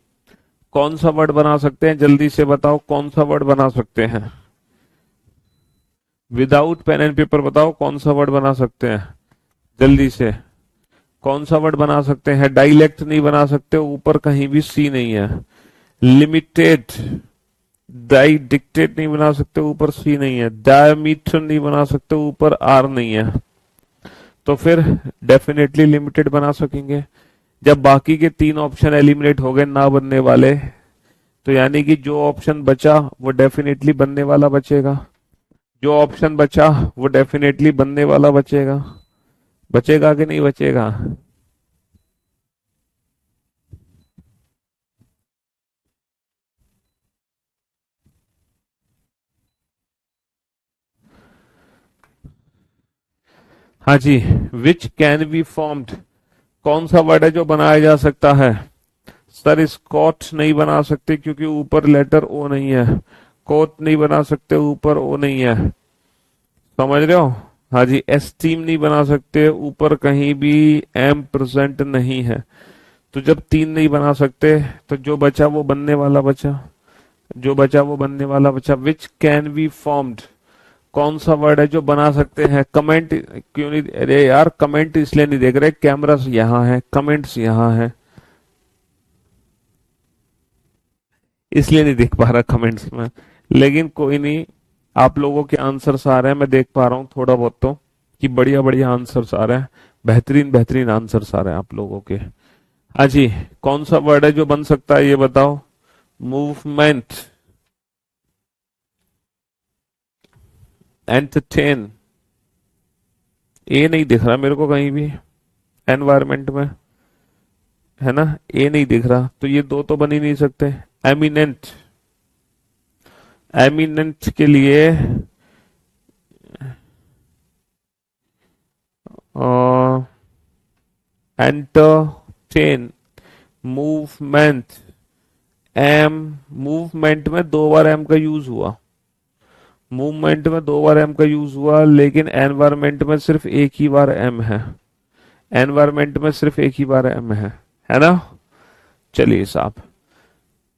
कौन सा वर्ड बना सकते हैं, जल्दी से बताओ कौन सा वर्ड बना सकते हैं। विदाउट पेन एंड पेपर बताओ कौन सा वर्ड बना सकते हैं, जल्दी से, कौन सा वर्ड बना सकते हैं। डायलेक्ट नहीं बना सकते, ऊपर कहीं भी सी नहीं है। लिमिटेड, डाई डिक्टेट नहीं बना सकते, ऊपर सी नहीं है। डायमीटर नहीं बना सकते, ऊपर आर नहीं है। तो फिर डेफिनेटली लिमिटेड बना सकेंगे। जब बाकी के तीन ऑप्शन एलिमिनेट हो गए ना बनने वाले, तो यानी कि जो ऑप्शन बचा वो डेफिनेटली बनने वाला बचेगा, जो ऑप्शन बचा वो डेफिनेटली बनने वाला बचेगा। बचेगा कि नहीं बचेगा। हाँ जी, विच कैन बी फॉर्म्ड, कौन सा वर्ड है जो बनाया जा सकता है। सर स्कॉट नहीं बना सकते क्योंकि ऊपर लेटर ओ नहीं है। कोट नहीं बना सकते, ऊपर ओ नहीं है। समझ रहे हो? हाँ जी। एस्टीम नहीं बना सकते, ऊपर कहीं भी एम प्रेजेंट नहीं है। तो जब तीन नहीं बना सकते तो जो बचा वो बनने वाला बचा, जो बचा वो बनने वाला बचा। विच कैन बी फॉर्म्ड, कौन सा वर्ड है जो बना सकते हैं? कमेंट क्यों नहीं? अरे यार कमेंट इसलिए नहीं देख रहे, कैमरा यहाँ है, कमेंट्स यहाँ है, इसलिए नहीं देख पा रहा कमेंट्स में। लेकिन कोई नहीं, आप लोगों के आंसर्स आ रहे हैं, मैं देख पा रहा हूँ थोड़ा बहुत तो, कि बढ़िया बढ़िया आंसर्स आ रहे हैं, बेहतरीन बेहतरीन आंसर्स आ रहे हैं आप लोगों के। हाँ जी, कौन सा वर्ड है जो बन सकता है ये बताओ? मूवमेंट, एंटरटेन, ए नहीं दिख रहा मेरे को कहीं भी एनवायरमेंट में, है ना? ए नहीं दिख रहा, तो ये दो तो बन ही नहीं सकते। एमिनेंट, एमिनेंट के लिए एंटरटेन, मूवमेंट, एम, मूवमेंट में दो बार एम का यूज हुआ, मूवमेंट में दो बार एम का यूज हुआ, लेकिन एनवायरमेंट में सिर्फ एक ही बार एम है, एनवायरमेंट में सिर्फ एक ही बार एम है ना? चलिए साहब,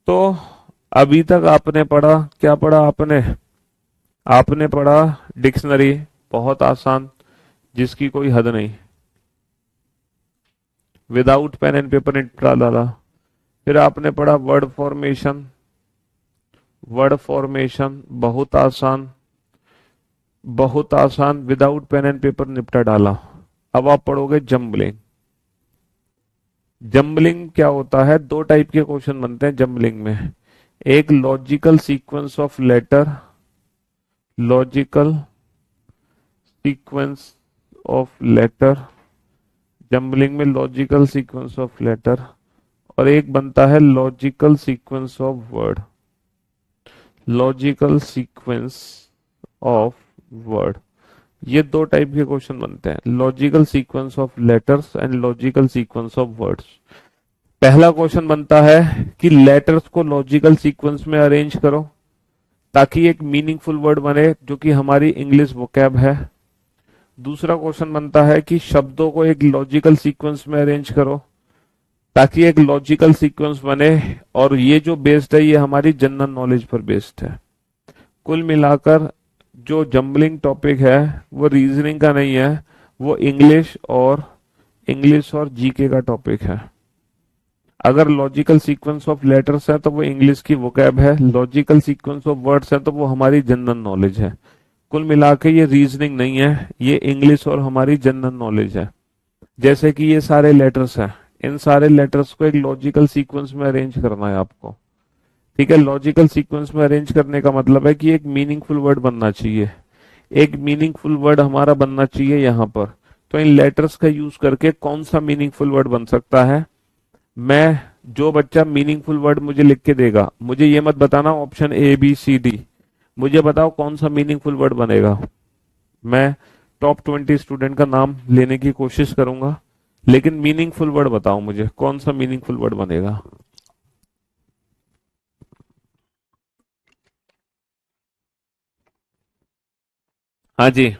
तो अभी तक आपने पढ़ा, क्या पढ़ा आपने? आपने पढ़ा डिक्शनरी, बहुत आसान, जिसकी कोई हद नहीं, विदाउट पेन एंड पेपर निपटा डाला। फिर आपने पढ़ा वर्ड फॉर्मेशन, वर्ड फॉर्मेशन बहुत आसान, बहुत आसान, विदाउट पेन एंड पेपर निपटा डाला। अब आप पढ़ोगे जम्बलिंग। जम्बलिंग क्या होता है? दो टाइप के क्वेश्चन बनते हैं जम्बलिंग में, एक logical sequence of letter, logical sequence of letter, jumbling में लॉजिकल सीक्वेंस ऑफ लेटर, और एक बनता है logical sequence of word, logical sequence of word. ये दो टाइप के क्वेश्चन बनते हैं, logical sequence of letters and logical sequence of words. पहला क्वेश्चन बनता है कि लेटर्स को लॉजिकल सीक्वेंस में अरेंज करो ताकि एक मीनिंगफुल वर्ड बने जो कि हमारी इंग्लिश वोकैब है। दूसरा क्वेश्चन बनता है कि शब्दों को एक लॉजिकल सीक्वेंस में अरेंज करो ताकि एक लॉजिकल सीक्वेंस बने, और ये जो बेस्ड है ये हमारी जनरल नॉलेज पर बेस्ड है। कुल मिलाकर जो जम्बलिंग टॉपिक है वो रीजनिंग का नहीं है, वो इंग्लिश और जीके का टॉपिक है। अगर लॉजिकल सीक्वेंस ऑफ लेटर्स है तो वो इंग्लिश की वोकैब है, लॉजिकल सीक्वेंस ऑफ वर्ड्स है तो वो हमारी जनरल नॉलेज है। कुल मिलाकर ये रीजनिंग नहीं है, ये इंग्लिश और हमारी जनरल नॉलेज है। जैसे कि ये सारे लेटर्स हैं, इन सारे लेटर्स को एक लॉजिकल सीक्वेंस में अरेंज करना है आपको, ठीक है? लॉजिकल सीक्वेंस में अरेंज करने का मतलब है कि एक मीनिंगफुल वर्ड बनना चाहिए, एक मीनिंगफुल वर्ड हमारा बनना चाहिए यहाँ पर। तो इन लेटर्स का यूज करके कौन सा मीनिंगफुल वर्ड बन सकता है? मैं, जो बच्चा मीनिंगफुल वर्ड मुझे लिख के देगा, मुझे ये मत बताना option A B C D, मुझे बताओ कौन सा मीनिंगफुल वर्ड बनेगा। मैं टॉप 20 स्टूडेंट का नाम लेने की कोशिश करूंगा, लेकिन मीनिंगफुल वर्ड बताओ मुझे, कौन सा मीनिंगफुल वर्ड बनेगा? हाँ जी,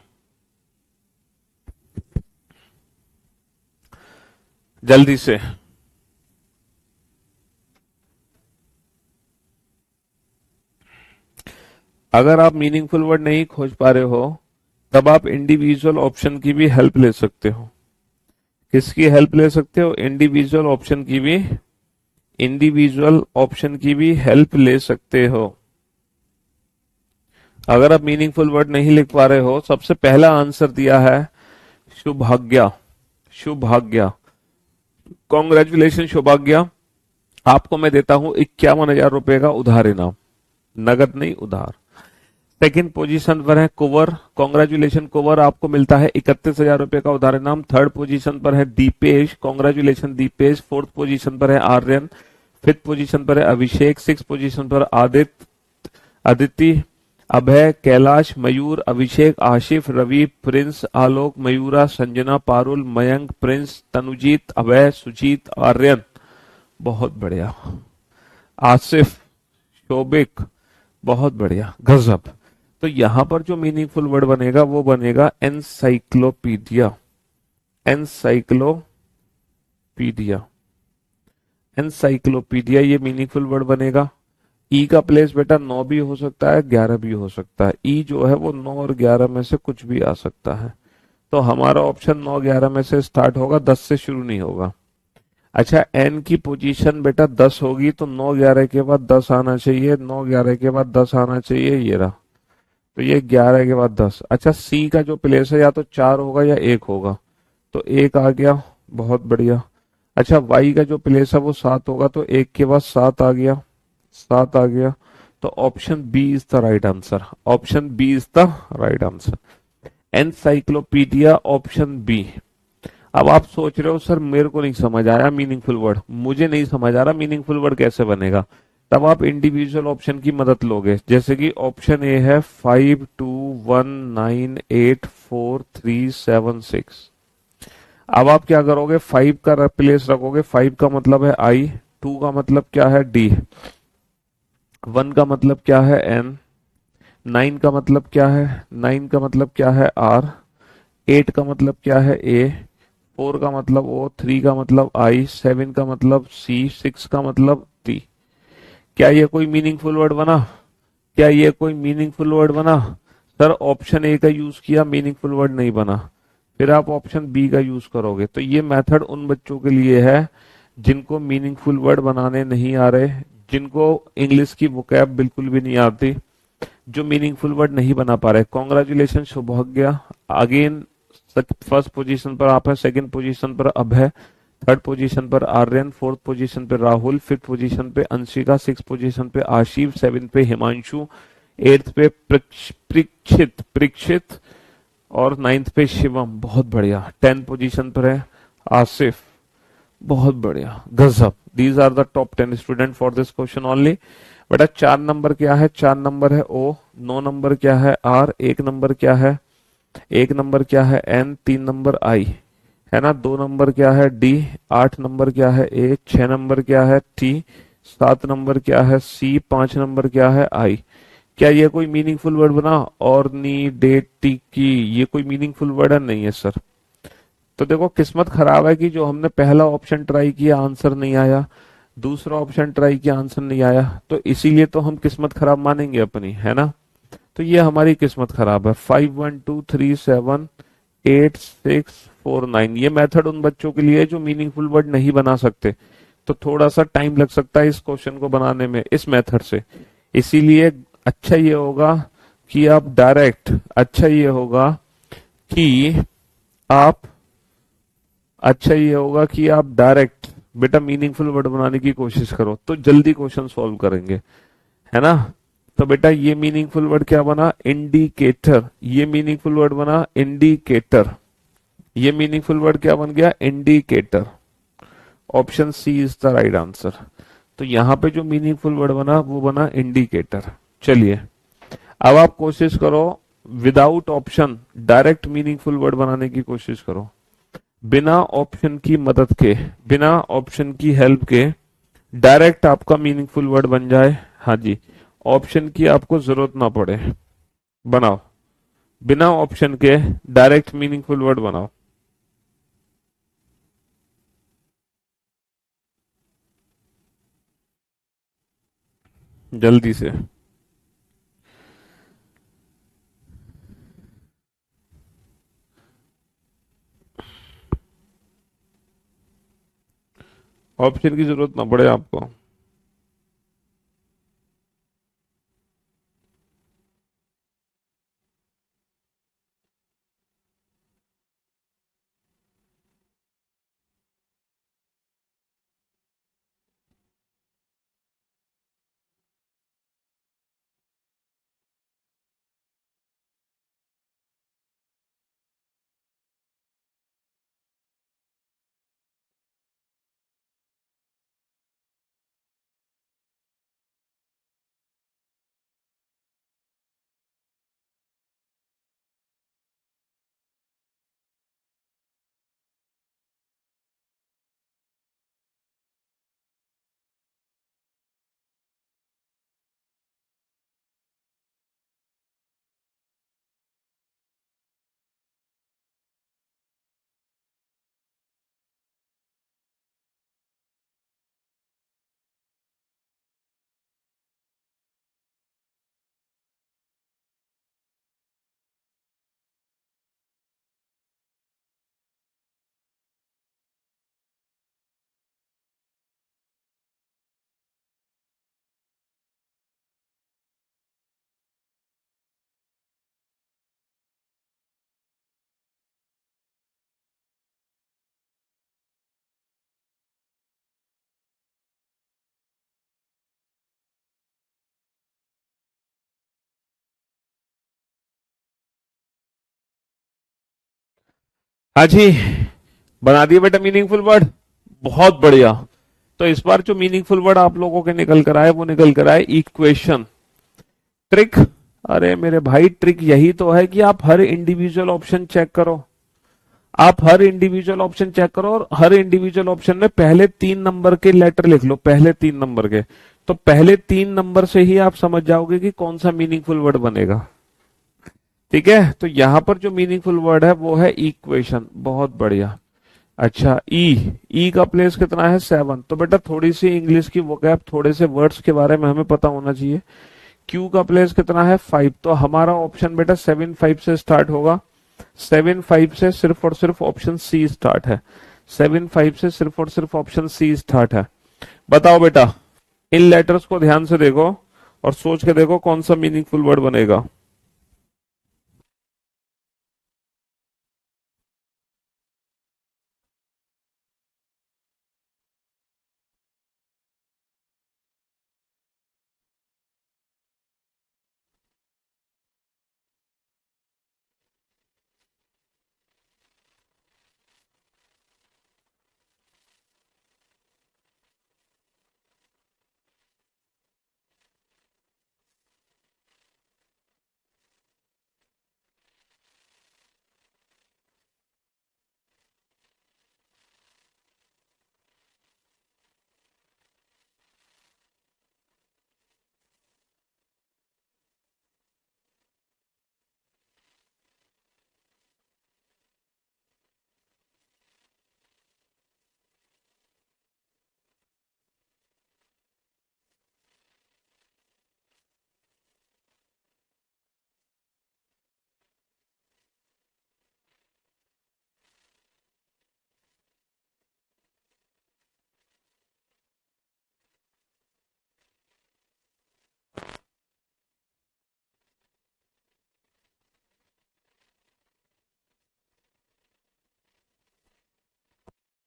जल्दी से। अगर आप मीनिंगफुल वर्ड नहीं खोज पा रहे हो तब आप इंडिविजुअल ऑप्शन की भी हेल्प ले सकते हो। किसकी हेल्प ले सकते हो? इंडिविजुअल ऑप्शन की भी, इंडिविजुअल ऑप्शन की भी हेल्प ले सकते हो। अगर आप मीनिंगफुल वर्ड नहीं लिख पा रहे हो, सबसे पहला आंसर दिया है शुभाग्या, शुभाग्या, कॉन्ग्रेचुलेशन शुभाग्या। आपको मैं देता हूं 51,000 रुपए का उधार इनाम, नगद नहीं उधार। सेकंड पोजीशन पर है कुंवर, कॉन्ग्रेचुलेशन कुंवर, आपको मिलता है 31,000 रुपए का उधार इनाम। थर्ड पोजीशन पर है Deepesh, congratulation Deepesh. Fourth position पर है आर्यन, फिफ्थ पोजीशन पर है अभिषेक, सिक्स पोजीशन पर अदिति, अभय, कैलाश, मयूर, अभिषेक, आशिफ, रवि, प्रिंस, आलोक, मयूरा, संजना, पारुल, मयंक, प्रिंस, तनुजीत, अभय, सुजीत, आर्यन। बहुत बढ़िया। आसिफ, शोभिक, बहुत बढ़िया, गजब। तो यहां पर जो मीनिंगफुल वर्ड बनेगा वो बनेगा एनसाइक्लोपीडिया, एनसाइक्लोपीडिया, एनसाइक्लोपीडिया, ये मीनिंगफुल वर्ड बनेगा। ई का प्लेस बेटा 9 भी हो सकता है, 11 भी हो सकता है। ई जो है वो 9 और 11 में से कुछ भी आ सकता है। तो हमारा ऑप्शन 9 11 में से स्टार्ट होगा, 10 से शुरू नहीं होगा। अच्छा, एन की पोजीशन बेटा 10 होगी, तो 9 11 के बाद 10 आना चाहिए, 9 11 के बाद 10 आना चाहिए, ये रहा। तो ये 11 के बाद 10। अच्छा, सी का जो प्लेस है या तो 4 होगा या 1 होगा, तो 1 आ गया, बहुत बढ़िया। अच्छा, वाई का जो प्लेस है वो 7 होगा, तो 1 के बाद 7 आ गया, 7 आ गया। तो option B is the right answer, option B is the right answer. Encyclopedia, option B. अब आप सोच रहे हो सर मेरे को नहीं समझ आया मीनिंगफुल वर्ड, मुझे नहीं समझ आ रहा मीनिंगफुल वर्ड कैसे बनेगा। तब आप इंडिविजुअल ऑप्शन की मदद लोगे, जैसे कि ऑप्शन ए है 5219844376। अब आप क्या करोगे, 5 का प्लेस रखोगे, 5 का मतलब है आई, 2 का मतलब क्या है डी, 1 का मतलब क्या है एन, 9 का मतलब क्या है, 9 का मतलब क्या है आर, 8 का मतलब क्या है ए, 4 का मतलब ओ, 3 का मतलब आई, 7 का मतलब सी, 6 का मतलब टी। क्या ये कोई मीनिंगफुल वर्ड बना? क्या ये कोई मीनिंगफुल वर्ड बना? सर ऑप्शन ए का यूज किया, मीनिंगफुल वर्ड नहीं बना। फिर आप ऑप्शन बी का यूज करोगे। तो ये मेथड उन बच्चों के लिए है जिनको मीनिंगफुल वर्ड बनाने नहीं आ रहे, जिनको इंग्लिश की वोकैब बिल्कुल भी नहीं आती, जो मीनिंगफुल वर्ड नहीं बना पा रहे। कॉन्ग्रेचुलेशन सौभाग्य, अगेन फर्स्ट पोजीशन पर आप है, सेकंड पोजीशन पर अभय, थर्ड पोजीशन पर आर्यन, फोर्थ पोजीशन पे राहुल, फिफ्थ पोजीशन पे अंशिका, सिक्स पोजीशन पे आशीफ, सेवन पे हिमांशु, एट्थ पे परीक्षित परीक्षित और नाइन्थ पे शिवम। बहुत बढ़िया। 10 पोजीशन पर है आसिफ। बहुत बढ़िया, गजब। These are the top 10 student for this question only. बेटा 4 नंबर क्या है? 4 नंबर है ओ, 9 नंबर क्या है आर, 1 नंबर क्या है, 1 नंबर क्या है एन, 3 नंबर आई, है ना, 2 नंबर क्या है डी, 8 नंबर क्या है ए, 6 नंबर क्या है टी, 7 नंबर क्या है सी, 5 नंबर क्या है आई। क्या ये कोई मीनिंगफुल वर्ड बना? और नी डेट टी की, ये कोई मीनिंगफुल वर्ड है? नहीं है सर। तो देखो किस्मत खराब है कि जो हमने पहला ऑप्शन ट्राई किया आंसर नहीं आया, दूसरा ऑप्शन ट्राई किया आंसर नहीं आया, तो इसीलिए तो हम किस्मत खराब मानेंगे अपनी, है ना। तो ये हमारी किस्मत खराब है। 512378 649, ये मेथड उन बच्चों के लिए है जो मीनिंगफुल वर्ड नहीं बना सकते। तो थोड़ा सा टाइम लग सकता है इस क्वेश्चन को बनाने में इस मेथड से। इसीलिए अच्छा ये होगा कि आप डायरेक्ट, अच्छा ये होगा कि आप अच्छा ये होगा कि आप डायरेक्ट बेटा मीनिंगफुल वर्ड बनाने की कोशिश करो, तो जल्दी क्वेश्चन सॉल्व करेंगे, है ना। तो बेटा ये मीनिंगफुल वर्ड क्या बना? इंडिकेटर। ये मीनिंगफुल वर्ड बना इंडिकेटर। ये मीनिंगफुल वर्ड क्या बन गया? Indicator. Option C is the right answer. तो यहां पे जो मीनिंगफुल वर्ड बना वो बना इंडिकेटर। चलिए अब आप कोशिश करो without option direct meaningful word बनाने की कोशिश करो, बिना ऑप्शन की मदद के, बिना ऑप्शन की हेल्प के डायरेक्ट आपका मीनिंगफुल वर्ड बन जाए। हाँ जी, ऑप्शन की आपको जरूरत ना पड़े, बनाओ। बिना ऑप्शन के डायरेक्ट मीनिंगफुल वर्ड बनाओ, जल्दी से। ऑप्शन की जरूरत ना पड़े आपको। हाँ जी, बना दिए बेटा मीनिंगफुल वर्ड, बहुत बढ़िया। तो इस बार जो मीनिंगफुल वर्ड आप लोगों के निकल कर आए वो निकल कर आए इक्वेशन। ट्रिक, अरे मेरे भाई ट्रिक यही तो है कि आप हर इंडिविजुअल ऑप्शन चेक करो, आप हर इंडिविजुअल ऑप्शन चेक करो और हर इंडिविजुअल ऑप्शन में पहले 3 नंबर के लेटर लिख लो, पहले 3 नंबर के। तो पहले 3 नंबर से ही आप समझ जाओगे कि कौन सा मीनिंगफुल वर्ड बनेगा। ठीक है, तो यहां पर जो मीनिंगफुल वर्ड है वो है इक्वेशन, बहुत बढ़िया। अच्छा, ई का प्लेस कितना है 7। तो बेटा थोड़ी सी इंग्लिश की वोकैब, थोड़े से वर्ड्स के बारे में हमें पता होना चाहिए। क्यू का प्लेस कितना है 5। तो हमारा ऑप्शन बेटा 7 5 से स्टार्ट होगा। 7 5 से सिर्फ और सिर्फ ऑप्शन सी स्टार्ट है। 7 5 से सिर्फ और सिर्फ ऑप्शन सी स्टार्ट है। बताओ बेटा, इन लेटर्स को ध्यान से देखो और सोच के देखो कौन सा मीनिंगफुल वर्ड बनेगा।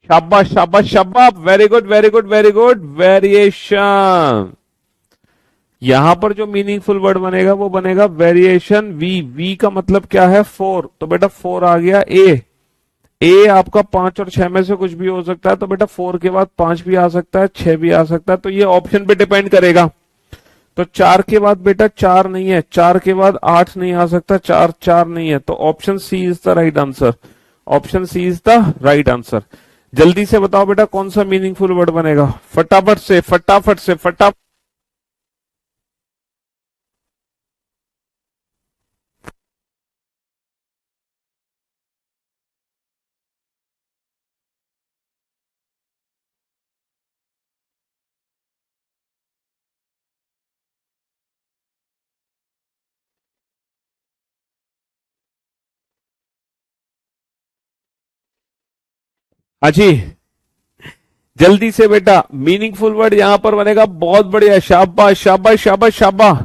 शाबाश शाबाश शाबाश, very good very good very good, variation. यहां पर जो मीनिंगफुल वर्ड बनेगा वो बनेगा वेरिएशन। वी का मतलब क्या है 4। तो बेटा 4 आ गया। ए आपका 5 और 6 में से कुछ भी हो सकता है। तो बेटा 4 के बाद 5 भी आ सकता है, 6 भी आ सकता है। तो ये ऑप्शन पे डिपेंड करेगा। तो 4 के बाद बेटा 4 नहीं है, 4 के बाद 8 नहीं आ सकता, 4 4 नहीं है। तो option C is the right answer, option C is the right answer. जल्दी से बताओ बेटा कौन सा मीनिंगफुल वर्ड बनेगा, फटाफट से फटाफट से फटाफट। हाँ जी, जल्दी से बेटा मीनिंगफुल वर्ड यहां पर बनेगा, बहुत बढ़िया, शाबाश शाबाश शाबाश शाबाश।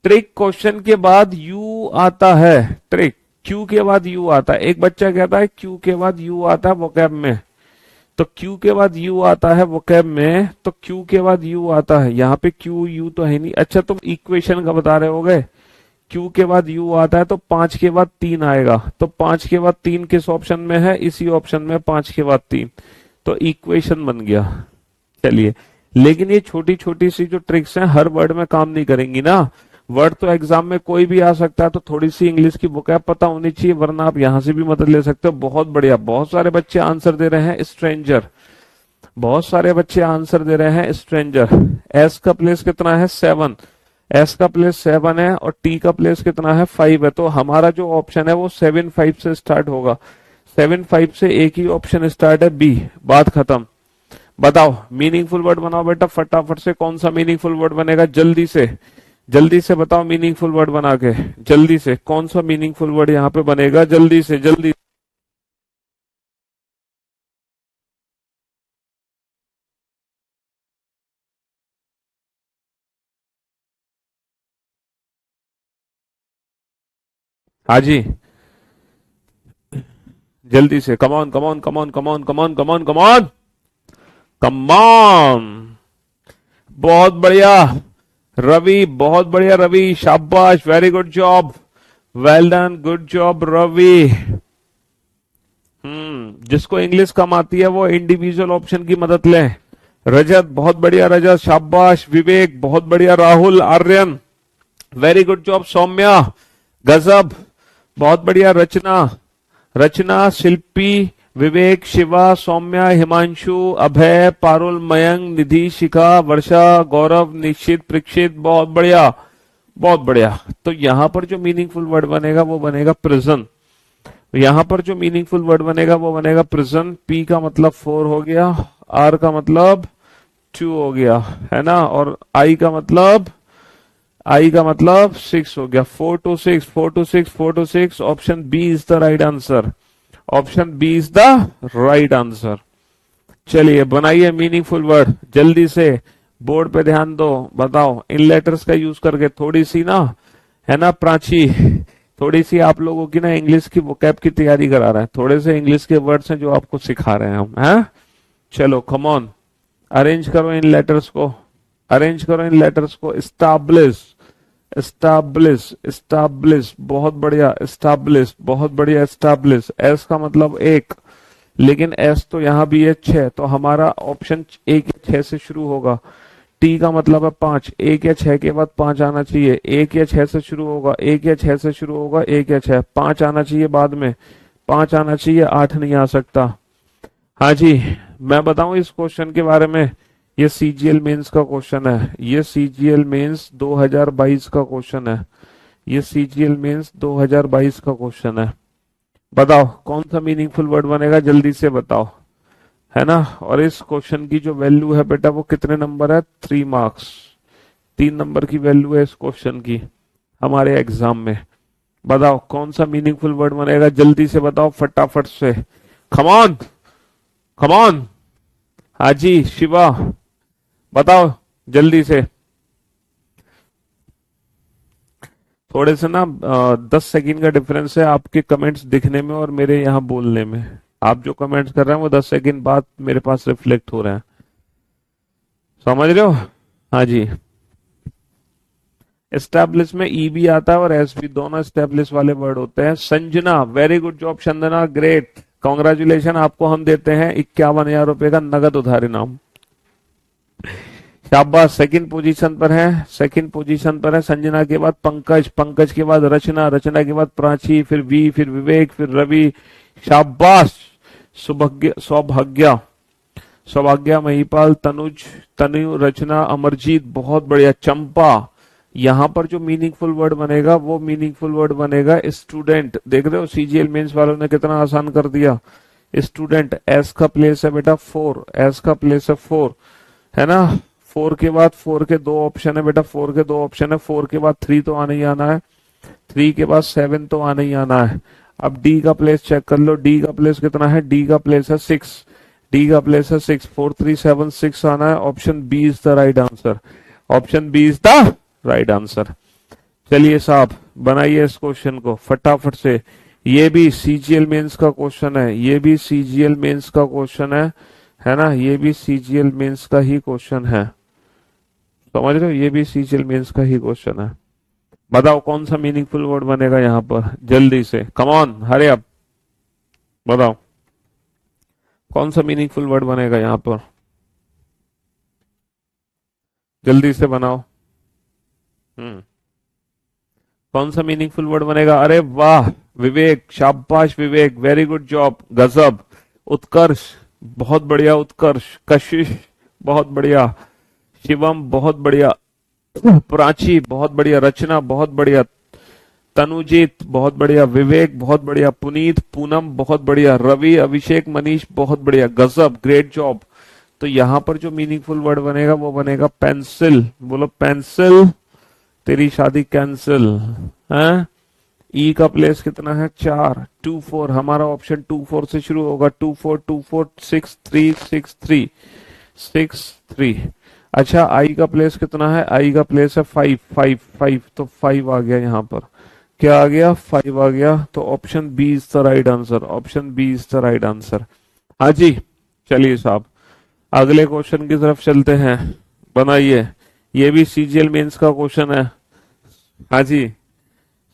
ट्रिक क्वेश्चन के बाद यू आता है, ट्रिक क्यू के बाद यू आता है। एक बच्चा कहता है क्यू के बाद यू आता है वोकैब में, तो क्यू के बाद यू आता है वोकैब में, तो क्यू के बाद यू आता है। यहाँ पे क्यू यू तो है नहीं। अच्छा, तुम इक्वेशन का बता रहे होगे, क्यू के बाद यू आता है तो 5 के बाद 3 आएगा। तो 5 के बाद 3 किस ऑप्शन में है, इसी ऑप्शन में 5 के बाद 3। तो इक्वेशन बन गया। चलिए, लेकिन ये छोटी छोटी सी जो ट्रिक्स हैं हर वर्ड में काम नहीं करेंगी ना। वर्ड तो एग्जाम में कोई भी आ सकता है, तो थोड़ी सी इंग्लिश की बुक पता होनी चाहिए, वरना आप यहां से भी मदद ले सकते हो। बहुत बढ़िया, बहुत सारे बच्चे आंसर दे रहे हैं स्ट्रेंजर, बहुत सारे बच्चे आंसर दे रहे हैं स्ट्रेंजर। एस का प्लेस कितना है 7, एस का प्लेस 7 है और टी का प्लेस कितना है 5 है। तो हमारा जो ऑप्शन है वो 7 5 से स्टार्ट होगा। 7 5 से एक ही ऑप्शन स्टार्ट है, बी। बात खत्म। बताओ मीनिंगफुल वर्ड बनाओ बेटा फटाफट से, कौन सा मीनिंगफुल वर्ड बनेगा, जल्दी से जल्दी से बताओ। मीनिंगफुल वर्ड बना के जल्दी से कौन सा मीनिंगफुल वर्ड यहाँ पे बनेगा, जल्दी से जल्दी। हाँ जी, जल्दी से, come on come on come on come on come on come on come on come on. बहुत बढ़िया रवि, बहुत बढ़िया रवि, शाबाश, very good job, well done, good job Ravi. जिसको इंग्लिश कम आती है वो इंडिविजुअल ऑप्शन की मदद लें। रजत बहुत बढ़िया, रजत शाबाश। विवेक बहुत बढ़िया, Rahul, Aryan very good job, Saumya गजब बहुत बढ़िया, रचना, रचना, शिल्पी, विवेक, शिवा, सौम्या, हिमांशु, अभय, पारुल, मयंक, निधि, शिखा, वर्षा, गौरव, निश्चित, परीक्षित बहुत बढ़िया, बहुत बढ़िया। तो यहां पर जो मीनिंगफुल वर्ड बनेगा वो बनेगा प्रिजन। यहां पर जो मीनिंगफुल वर्ड बनेगा वो बनेगा प्रिजन। पी का मतलब 4 हो गया, आर का मतलब 2 हो गया, है ना, और आई का मतलब 6 हो गया। 4 to 6, 4 to 6, 4 to 6, option B is the right answer, option B is the right answer. चलिए बनाइए मीनिंगफुल वर्ड जल्दी से, बोर्ड पे ध्यान दो, बताओ इन लेटर्स का यूज करके थोड़ी सी ना, है ना प्राची, थोड़ी सी आप लोगों की ना इंग्लिश की वोकैब की तैयारी करा रहे हैं, थोड़े से इंग्लिश के वर्ड्स हैं जो आपको सिखा रहे हैं हम, हैं। चलो कम ऑन, अरेंज करो इन लेटर्स को, अरेंज करो इन लेटर्स को। एस्टैब्लिश, एस्टैब्लिश, एस्टैब्लिश बहुत बढ़िया, एस्टैब्लिश बहुत बढ़िया, एस्टैब्लिश। एस का मतलब एक, लेकिन एस तो यहां भी है 6, तो हमारा ऑप्शन 1 या 6 से शुरू होगा। टी का मतलब है 5, 1 या 6 के बाद 5 आना चाहिए, 1 या 6 से शुरू होगा, 1 या 6 से शुरू होगा, 1 या 6, 5 आना चाहिए बाद में, 5 आना चाहिए, 8 नहीं आ सकता। हाँ जी, मैं बताऊं इस क्वेश्चन के बारे में, ये सीजीएल मेंस का क्वेश्चन है, ये सीजीएल मेंस 2022 का क्वेश्चन है, ये सीजीएल मेंस 2022 का क्वेश्चन है। बताओ कौन सा मीनिंगफुल वर्ड बनेगा, जल्दी से बताओ, है ना। और इस क्वेश्चन की जो वैल्यू है बेटा वो कितने नंबर है, 3 मार्क्स, 3 नंबर की वैल्यू है इस क्वेश्चन की हमारे एग्जाम में। बताओ कौन सा मीनिंगफुल वर्ड बनेगा, जल्दी से बताओ फटाफट से, कम ऑन, कम ऑन। हाँ जी शिवा बताओ जल्दी से, थोड़े से ना 10 सेकंड का डिफरेंस है आपके कमेंट्स दिखने में और मेरे यहाँ बोलने में। आप जो कमेंट्स कर रहे हैं वो 10 सेकंड बाद मेरे पास रिफ्लेक्ट हो रहे हैं, समझ रहे हो। हाँ जी, एस्टैब्लिश में ई भी आता है और एस भी, दोनों एस्टैब्लिश वाले वर्ड होते हैं। Sanjana very good job, Sanjana great, congratulation, आपको हम देते हैं 51,000 रुपए का नगद उधार इनाम, शाबाश। सेकंड पोजीशन पर है, सेकंड पोजीशन पर है संजना के बाद पंकज, पंकज के बाद रचना, रचना के बाद प्राची, फिर वी, फिर विवेक, फिर रवि, शाबाश। सौभाग्य, सौभाग्य, सौभाग्य, महिपाल, तनुज, तनु, रचना, अमरजीत बहुत बढ़िया, चंपा। यहां पर जो मीनिंगफुल वर्ड बनेगा वो मीनिंगफुल वर्ड बनेगा स्टूडेंट। देख रहे हो सीजीएल मेंस वालों ने कितना आसान कर दिया, स्टूडेंट। एस का प्लेस है बेटा 4, एस का प्लेस है 4, है ना। 4 के बाद 4 के 2 ऑप्शन है बेटा, 4 के 2 ऑप्शन है, 4 के बाद 3 तो आना ही आना है, 3 के बाद 7 तो आना ही आना है। अब डी का प्लेस चेक कर लो, डी का प्लेस कितना है, डी का प्लेस है 6, डी का प्लेस है 6, 4 3 7 6 आना है, option B is the right answer, option B is the right answer. चलिए साहब बनाइए इस क्वेश्चन को फटाफट से, ये भी सीजीएल मेंस का क्वेश्चन है, ये भी सीजीएल मेंस का क्वेश्चन है ना, ये भी सीजीएल मेंस का ही क्वेश्चन है, समझ रहे हो, ये भी सीजीएल मेंस का ही क्वेश्चन है। बताओ कौन सा मीनिंगफुल वर्ड बनेगा यहां पर, जल्दी से, कम ऑन हरे अप, बताओ कौन सा मीनिंगफुल वर्ड बनेगा यहां पर, जल्दी से बनाओ। कौन सा मीनिंगफुल वर्ड बनेगा, अरे वाह विवेक, शाबाश विवेक, वेरी गुड जॉब, गजब। उत्कर्ष बहुत बढ़िया, उत्कर्ष। कशिश बहुत बढ़िया, शिवम बहुत बढ़िया, प्राची बहुत बढ़िया, रचना बहुत बढ़िया, तनुजीत बहुत बढ़िया, विवेक बहुत बढ़िया, पुनीत, पूनम बहुत बढ़िया, रवि, अभिषेक, मनीष बहुत बढ़िया, गजब, ग्रेट जॉब। तो यहां पर जो मीनिंगफुल वर्ड बनेगा वो बनेगा पेंसिल। बोलो पेंसिल, तेरी शादी कैंसिल है। ई का प्लेस कितना है 4, 2 4, हमारा ऑप्शन 2 4 से शुरू होगा, 2 4 2 4 6 3 6 3 6 3। अच्छा आई का प्लेस कितना है, आई का प्लेस है 5 5 5, तो 5 आ गया यहाँ पर, क्या आ गया 5 आ गया, तो option B is the right answer, option B is the right answer. हाँ जी चलिए साहब अगले क्वेश्चन की तरफ चलते हैं, बनाइए, ये भी सीजीएल मेंस का क्वेश्चन है। हाँ जी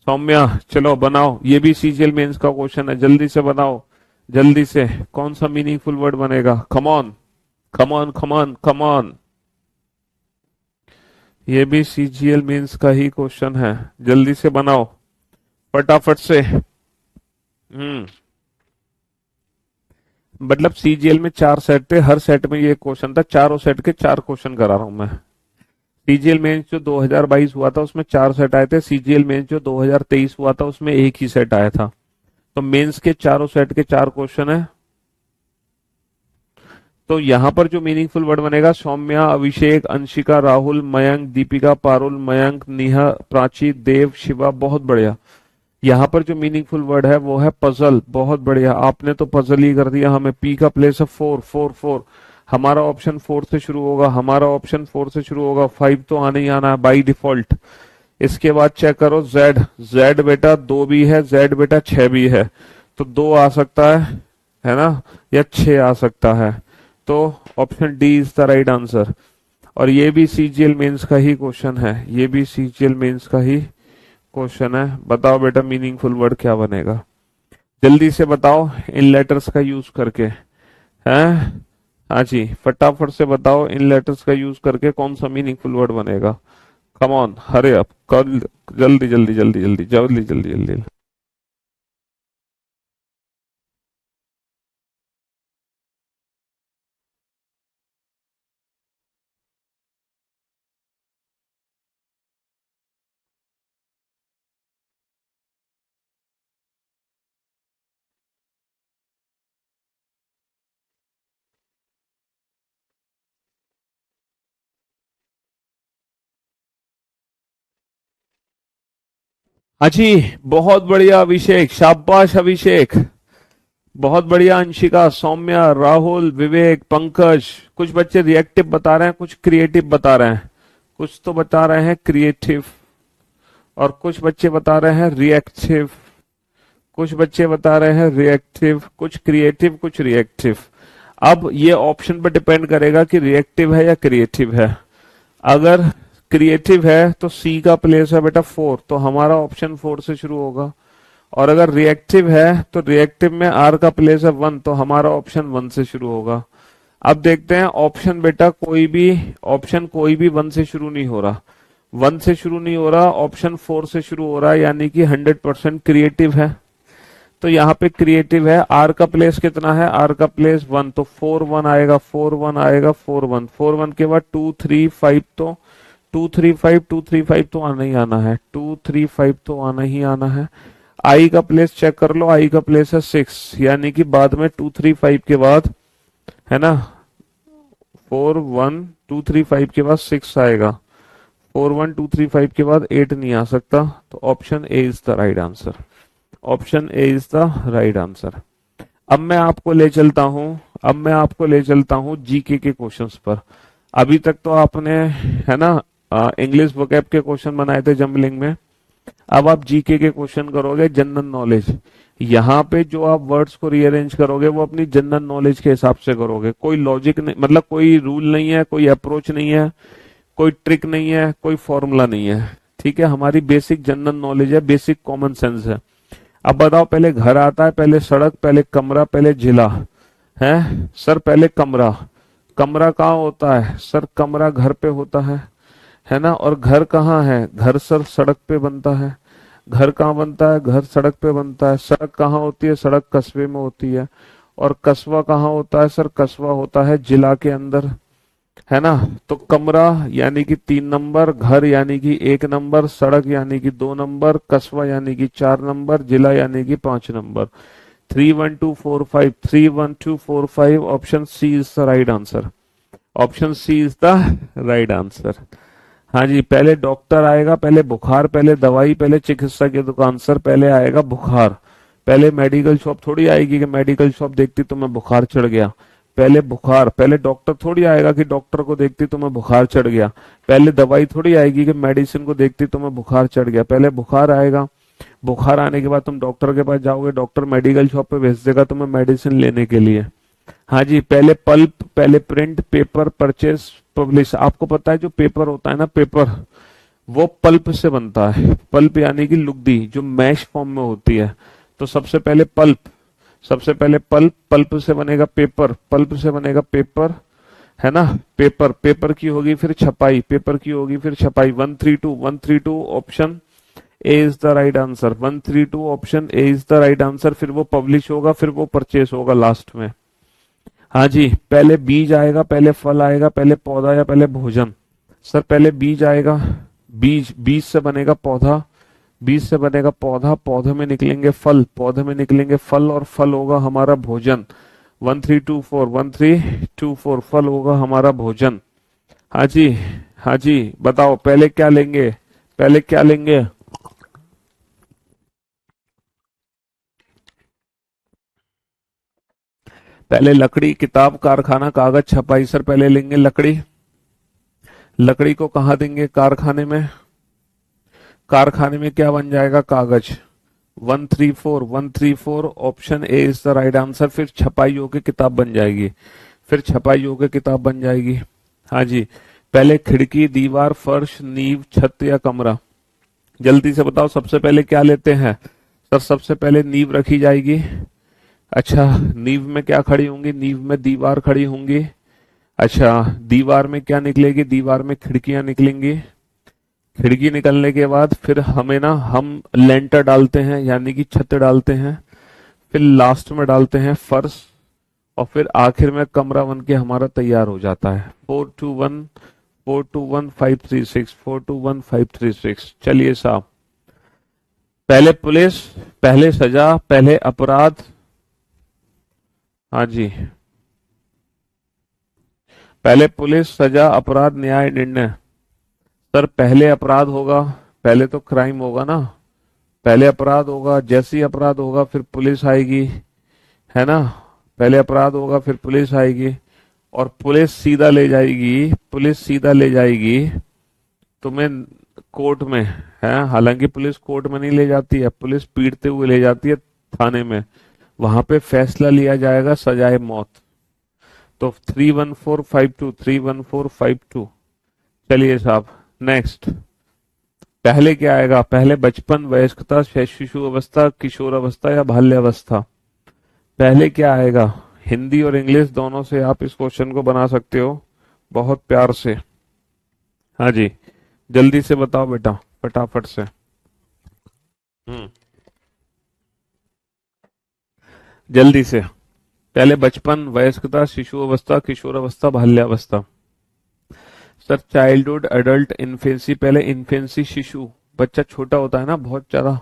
सौम्या चलो बनाओ, ये भी सीजीएल मेंस का क्वेश्चन है, जल्दी से बनाओ, जल्दी से कौन सा मीनिंगफुल वर्ड बनेगा? Come on, come on, come on, come on. ये भी सीजीएल मीन्स का ही क्वेश्चन है, जल्दी से बनाओ फटाफट से। मतलब सीजीएल में 4 सेट थे, हर सेट में ये क्वेश्चन था, चारों सेट के 4 क्वेश्चन करा रहा हूं मैं। सीजीएल मेंस जो 2022 हुआ था उसमें 4 सेट आए थे, सीजीएल मेंस जो 2023 हुआ था उसमें एक ही सेट आया था। तो मेंस के चारों सेट के 4 क्वेश्चन है। तो यहां पर जो मीनिंगफुल वर्ड बनेगा, सौम्या, अभिषेक, अंशिका, राहुल, मयंक, दीपिका, पारुल, मयंक, नेहा, प्राची, देव, शिवा। बहुत बढ़िया। यहां पर जो मीनिंगफुल वर्ड है वो है पजल। बहुत बढ़िया, आपने तो पजल ही कर दिया हमें। पी का प्लेस है 4, 4, 4। हमारा ऑप्शन 4 से शुरू होगा, हमारा ऑप्शन 4 से शुरू होगा। 5 तो आने ही आना है बाई डिफॉल्ट। इसके बाद चेक करो जेड। जेड बेटा 2 भी है, जेड बेटा 6 भी है, तो 2 आ सकता है ना, या 6 आ सकता है। तो option D is the right answer. और ये भी सीजीएल मेंस का ही क्वेश्चन है, ये भी सीजीएल मेंस का ही क्वेश्चन है। बताओ बेटा मीनिंगफुल वर्ड क्या बनेगा, जल्दी से बताओ इन लेटर्स का यूज करके। हैं? हाँ जी, फटाफट से बताओ इन लेटर्स का यूज करके कौन सा मीनिंगफुल वर्ड बनेगा। कम ऑन, हरे अप, कल, जल्दी जल्दी जल्दी जल्दी जल्दी जल्दी जल्दी। हाँ जी, बहुत बढ़िया अभिषेक, शाबाश अभिषेक, बहुत बढ़िया अंशिका, सौम्या, राहुल, विवेक, पंकज। कुछ बच्चे रिएक्टिव बता रहे हैं, कुछ क्रिएटिव बता रहे हैं। कुछ तो बता रहे हैं क्रिएटिव और कुछ बच्चे बता रहे हैं रिएक्टिव। कुछ बच्चे बता रहे हैं रिएक्टिव, कुछ क्रिएटिव, कुछ रिएक्टिव। अब ये ऑप्शन पर डिपेंड करेगा कि रिएक्टिव है या क्रिएटिव है। अगर क्रिएटिव है तो सी का प्लेस है बेटा 4, तो हमारा ऑप्शन 4 से शुरू होगा। और अगर रिएक्टिव है तो रिएक्टिव में आर का प्लेस है 1, तो हमारा ऑप्शन 1 से शुरू होगा। अब देखते हैं ऑप्शन बेटा, कोई भी ऑप्शन कोई भी 1 से शुरू नहीं हो रहा, 1 से शुरू नहीं हो रहा, ऑप्शन 4 से शुरू हो रहा है, यानी कि 100% क्रिएटिव है। तो यहाँ पे क्रिएटिव है। आर का प्लेस कितना है? आर का प्लेस 1, तो 4 1 आएगा, 4 1 आएगा, 4 1, 4 1 के बाद 2 3 5, तो 2 3 5, 2 3 5 तो आना ही आना है, 2 3 5 तो आना ही आना है। आई का प्लेस चेक कर लो, आई का प्लेस है 6, यानी कि बाद में 2 3 5 के बाद है ना 4 1 2 3 5 के बाद 6 आएगा, 4 1 2 3 5 के बाद 8 नहीं आ सकता। तो option A is the right answer. Option A is the right answer. अब मैं आपको ले चलता हूं, अब मैं आपको ले चलता हूं जीके के क्वेश्चंस पर। अभी तक तो आपने है ना इंग्लिश वोकैब के क्वेश्चन बनाए थे जंबलिंग में, अब आप जीके के क्वेश्चन करोगे, जनरल नॉलेज। यहाँ पे जो आप वर्ड्स को रीअरेंज करोगे वो अपनी जनरल नॉलेज के हिसाब से करोगे, कोई लॉजिक नहीं, मतलब कोई रूल नहीं है, कोई अप्रोच नहीं है, कोई ट्रिक नहीं है, कोई फॉर्मूला नहीं है। ठीक है, हमारी बेसिक जनरल नॉलेज है, बेसिक कॉमन सेंस है। अब बताओ, पहले घर आता है, पहले सड़क, पहले कमरा, पहले जिला है? सर पहले कमरा। कमरा कहाँ होता है? सर कमरा घर पे होता है ना? और घर कहाँ है? घर सर सड़क पे बनता है। घर कहाँ बनता है? घर सड़क पे बनता है। सड़क कहाँ होती है? सड़क कस्बे में होती है। और कस्बा कहाँ होता है? सर कस्बा होता है जिला के अंदर, है ना? तो कमरा यानी कि 3 नंबर, घर यानी कि 1 नंबर, सड़क यानी कि 2 नंबर, कस्बा यानी कि 4 नंबर, जिला यानी कि 5 number. 3 1 2 4 5, 3 1 2 4 5, option C is the right answer. Option C is the right answer. हाँ जी, पहले डॉक्टर आएगा, पहले बुखार, पहले दवाई, पहले चिकित्सा की दुकान। सर पहले आएगा बुखार, पहले मेडिकल शॉप थोड़ी आएगी कि मेडिकल शॉप देखती तो मैं बुखार चढ़ गया। पहले बुखार, पहले डॉक्टर थोड़ी आएगा कि डॉक्टर को देखती तो मैं बुखार चढ़ गया। पहले दवाई थोड़ी आएगी कि मेडिसिन को देखती तो मैं बुखार चढ़ गया। पहले बुखार आएगा, बुखार आने के बाद तुम डॉक्टर के पास जाओगे, डॉक्टर मेडिकल शॉप पे भेज देगा तुम्हें मेडिसिन लेने के लिए। हाँ जी, पहले पल्प, पहले प्रिंट, पेपर, परचेस, पब्लिश। आपको पता है जो पेपर होता है ना, पेपर वो पल्प से बनता है। पल्प यानी कि लुगदी जो मैश फॉर्म में होती है। तो सबसे पहले पल्प, सबसे पहले पल्प, पल्प से बनेगा पेपर, पल्प से बनेगा पेपर, है ना, पेपर, पेपर की होगी फिर छपाई, पेपर की होगी फिर छपाई। 132, 132 option A is the right answer, 132 option A is the right answer. फिर वो पब्लिश होगा, फिर वो परचेस होगा लास्ट में। हाँ जी, पहले बीज आएगा, पहले फल आएगा, पहले पौधा या पहले भोजन? सर पहले बीज आएगा, बीज, बीज से बनेगा पौधा, बीज से बनेगा पौधा, पौधे में निकलेंगे फल, पौधे में निकलेंगे फल, और फल होगा हमारा भोजन। 1324, 1324 फल होगा हमारा भोजन। हाँ जी, हाँ जी, बताओ पहले क्या लेंगे, पहले क्या लेंगे? पहले लकड़ी, किताब, कारखाना, कागज, छपाई। सर पहले लेंगे लकड़ी, लकड़ी को कहाँ देंगे? कारखाने में, कारखाने में क्या बन जाएगा? कागज। 134, 134 option A is the right answer. फिर छपाई होके किताब बन जाएगी, फिर छपाई होके किताब बन जाएगी। हाँ जी, पहले खिड़की, दीवार, फर्श, नींव, छत या कमरा? जल्दी से बताओ सबसे पहले क्या लेते हैं? सर सबसे पहले नींव रखी जाएगी। अच्छा, नींव में क्या खड़ी होंगी? नींव में दीवार खड़ी होंगी। अच्छा, दीवार में क्या निकलेगी? दीवार में खिड़कियां निकलेंगी। खिड़की निकलने के बाद फिर हमें ना, हम लेंटर डालते हैं यानी कि छत डालते हैं, फिर लास्ट में डालते हैं फर्श, और फिर आखिर में कमरा बन के हमारा तैयार हो जाता है। 421, 421536, 421536। चलिए साहब, पहले पुलिस, पहले सजा, पहले अपराध। हाँ जी, पहले पुलिस, सजा, अपराध, न्याय, निर्णय। सर पहले अपराध होगा, पहले तो क्राइम होगा ना, पहले अपराध होगा, जैसे ही अपराध होगा फिर पुलिस आएगी, है ना, पहले अपराध होगा फिर पुलिस आएगी, और पुलिस सीधा ले जाएगी, पुलिस सीधा ले जाएगी तुम्हें कोर्ट में, है। हालांकि पुलिस कोर्ट में नहीं ले जाती है, पुलिस पीटते हुए ले जाती है थाने में, वहां पे फैसला लिया जाएगा, सजाए मौत। तो 31452, 31452। चलिए साहब, नेक्स्ट, पहले क्या आएगा? पहले बचपन, वयस्कता, शिशु अवस्था, किशोर अवस्था या बाल्यावस्था? पहले क्या आएगा? हिंदी और इंग्लिश दोनों से आप इस क्वेश्चन को बना सकते हो बहुत प्यार से। हाँ जी, जल्दी से बताओ बेटा, फटाफट से। जल्दी से, पहले बचपन, वयस्कता, शिशु अवस्था, किशोर अवस्था, बाल्यावस्था? Sir childhood, adult, infancy. पहले इन्फेंसी, शिशु, बच्चा छोटा होता है ना बहुत ज्यादा,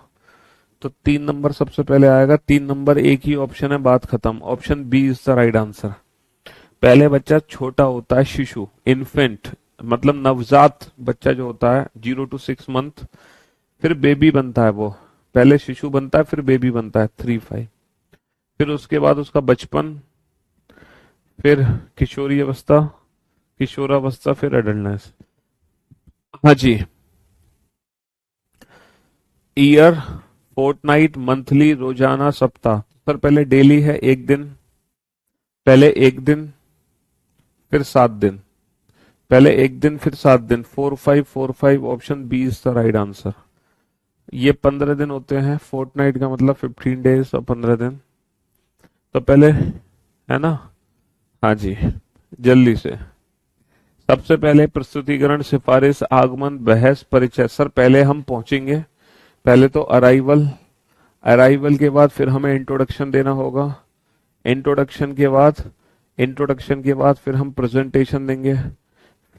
तो 3 नंबर सबसे पहले आएगा। 3 नंबर एक ही ऑप्शन है, बात खत्म। Option B is the right answer. पहले बच्चा छोटा होता है, शिशु, इन्फेंट मतलब नवजात बच्चा जो होता है, 0 to 6 मंथ, फिर बेबी बनता है वो, पहले शिशु बनता है फिर बेबी बनता है 3-5, फिर उसके बाद उसका बचपन, फिर किशोरी अवस्था, किशोरावस्था, फिर एडल्टनेस। हाँ जी, ईयर, फोर्टनाइट, मंथली, रोजाना, सप्ताह? सर पहले डेली है, एक दिन, पहले एक दिन फिर 7 दिन, पहले एक दिन फिर 7 दिन, 4545 option B is the right answer. ये 15 दिन होते हैं, फोर्टनाइट का मतलब 15 डेज और 15 दिन, तो पहले, है ना। हाँ जी, जल्दी से, सबसे पहले प्रस्तुतिकरण, सिफारिश, आगमन, बहस, परिचय। सर पहले हम पहुंचेंगे, पहले तो अराइवल, अराइवल के बाद फिर हमें इंट्रोडक्शन देना होगा, इंट्रोडक्शन के बाद, इंट्रोडक्शन के बाद फिर हम प्रेजेंटेशन देंगे,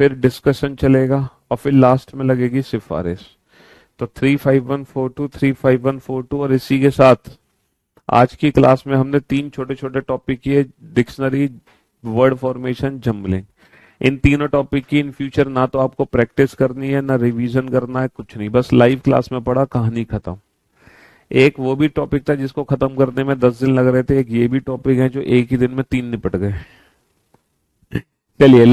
फिर डिस्कशन चलेगा, और फिर लास्ट में लगेगी सिफारिश। तो 35142, 35142। और इसी के साथ आज की क्लास में हमने 3 छोटे छोटे टॉपिक किए, डिक्शनरी, वर्ड फॉर्मेशन, जम्बलिंग। इन तीनों टॉपिक की इन फ्यूचर ना तो आपको प्रैक्टिस करनी है, ना रिवीजन करना है, कुछ नहीं, बस लाइव क्लास में पढ़ा, कहानी खत्म। एक वो भी टॉपिक था जिसको खत्म करने में 10 दिन लग रहे थे, एक ये भी टॉपिक है जो एक ही दिन में 3 निपट गए। चलिए।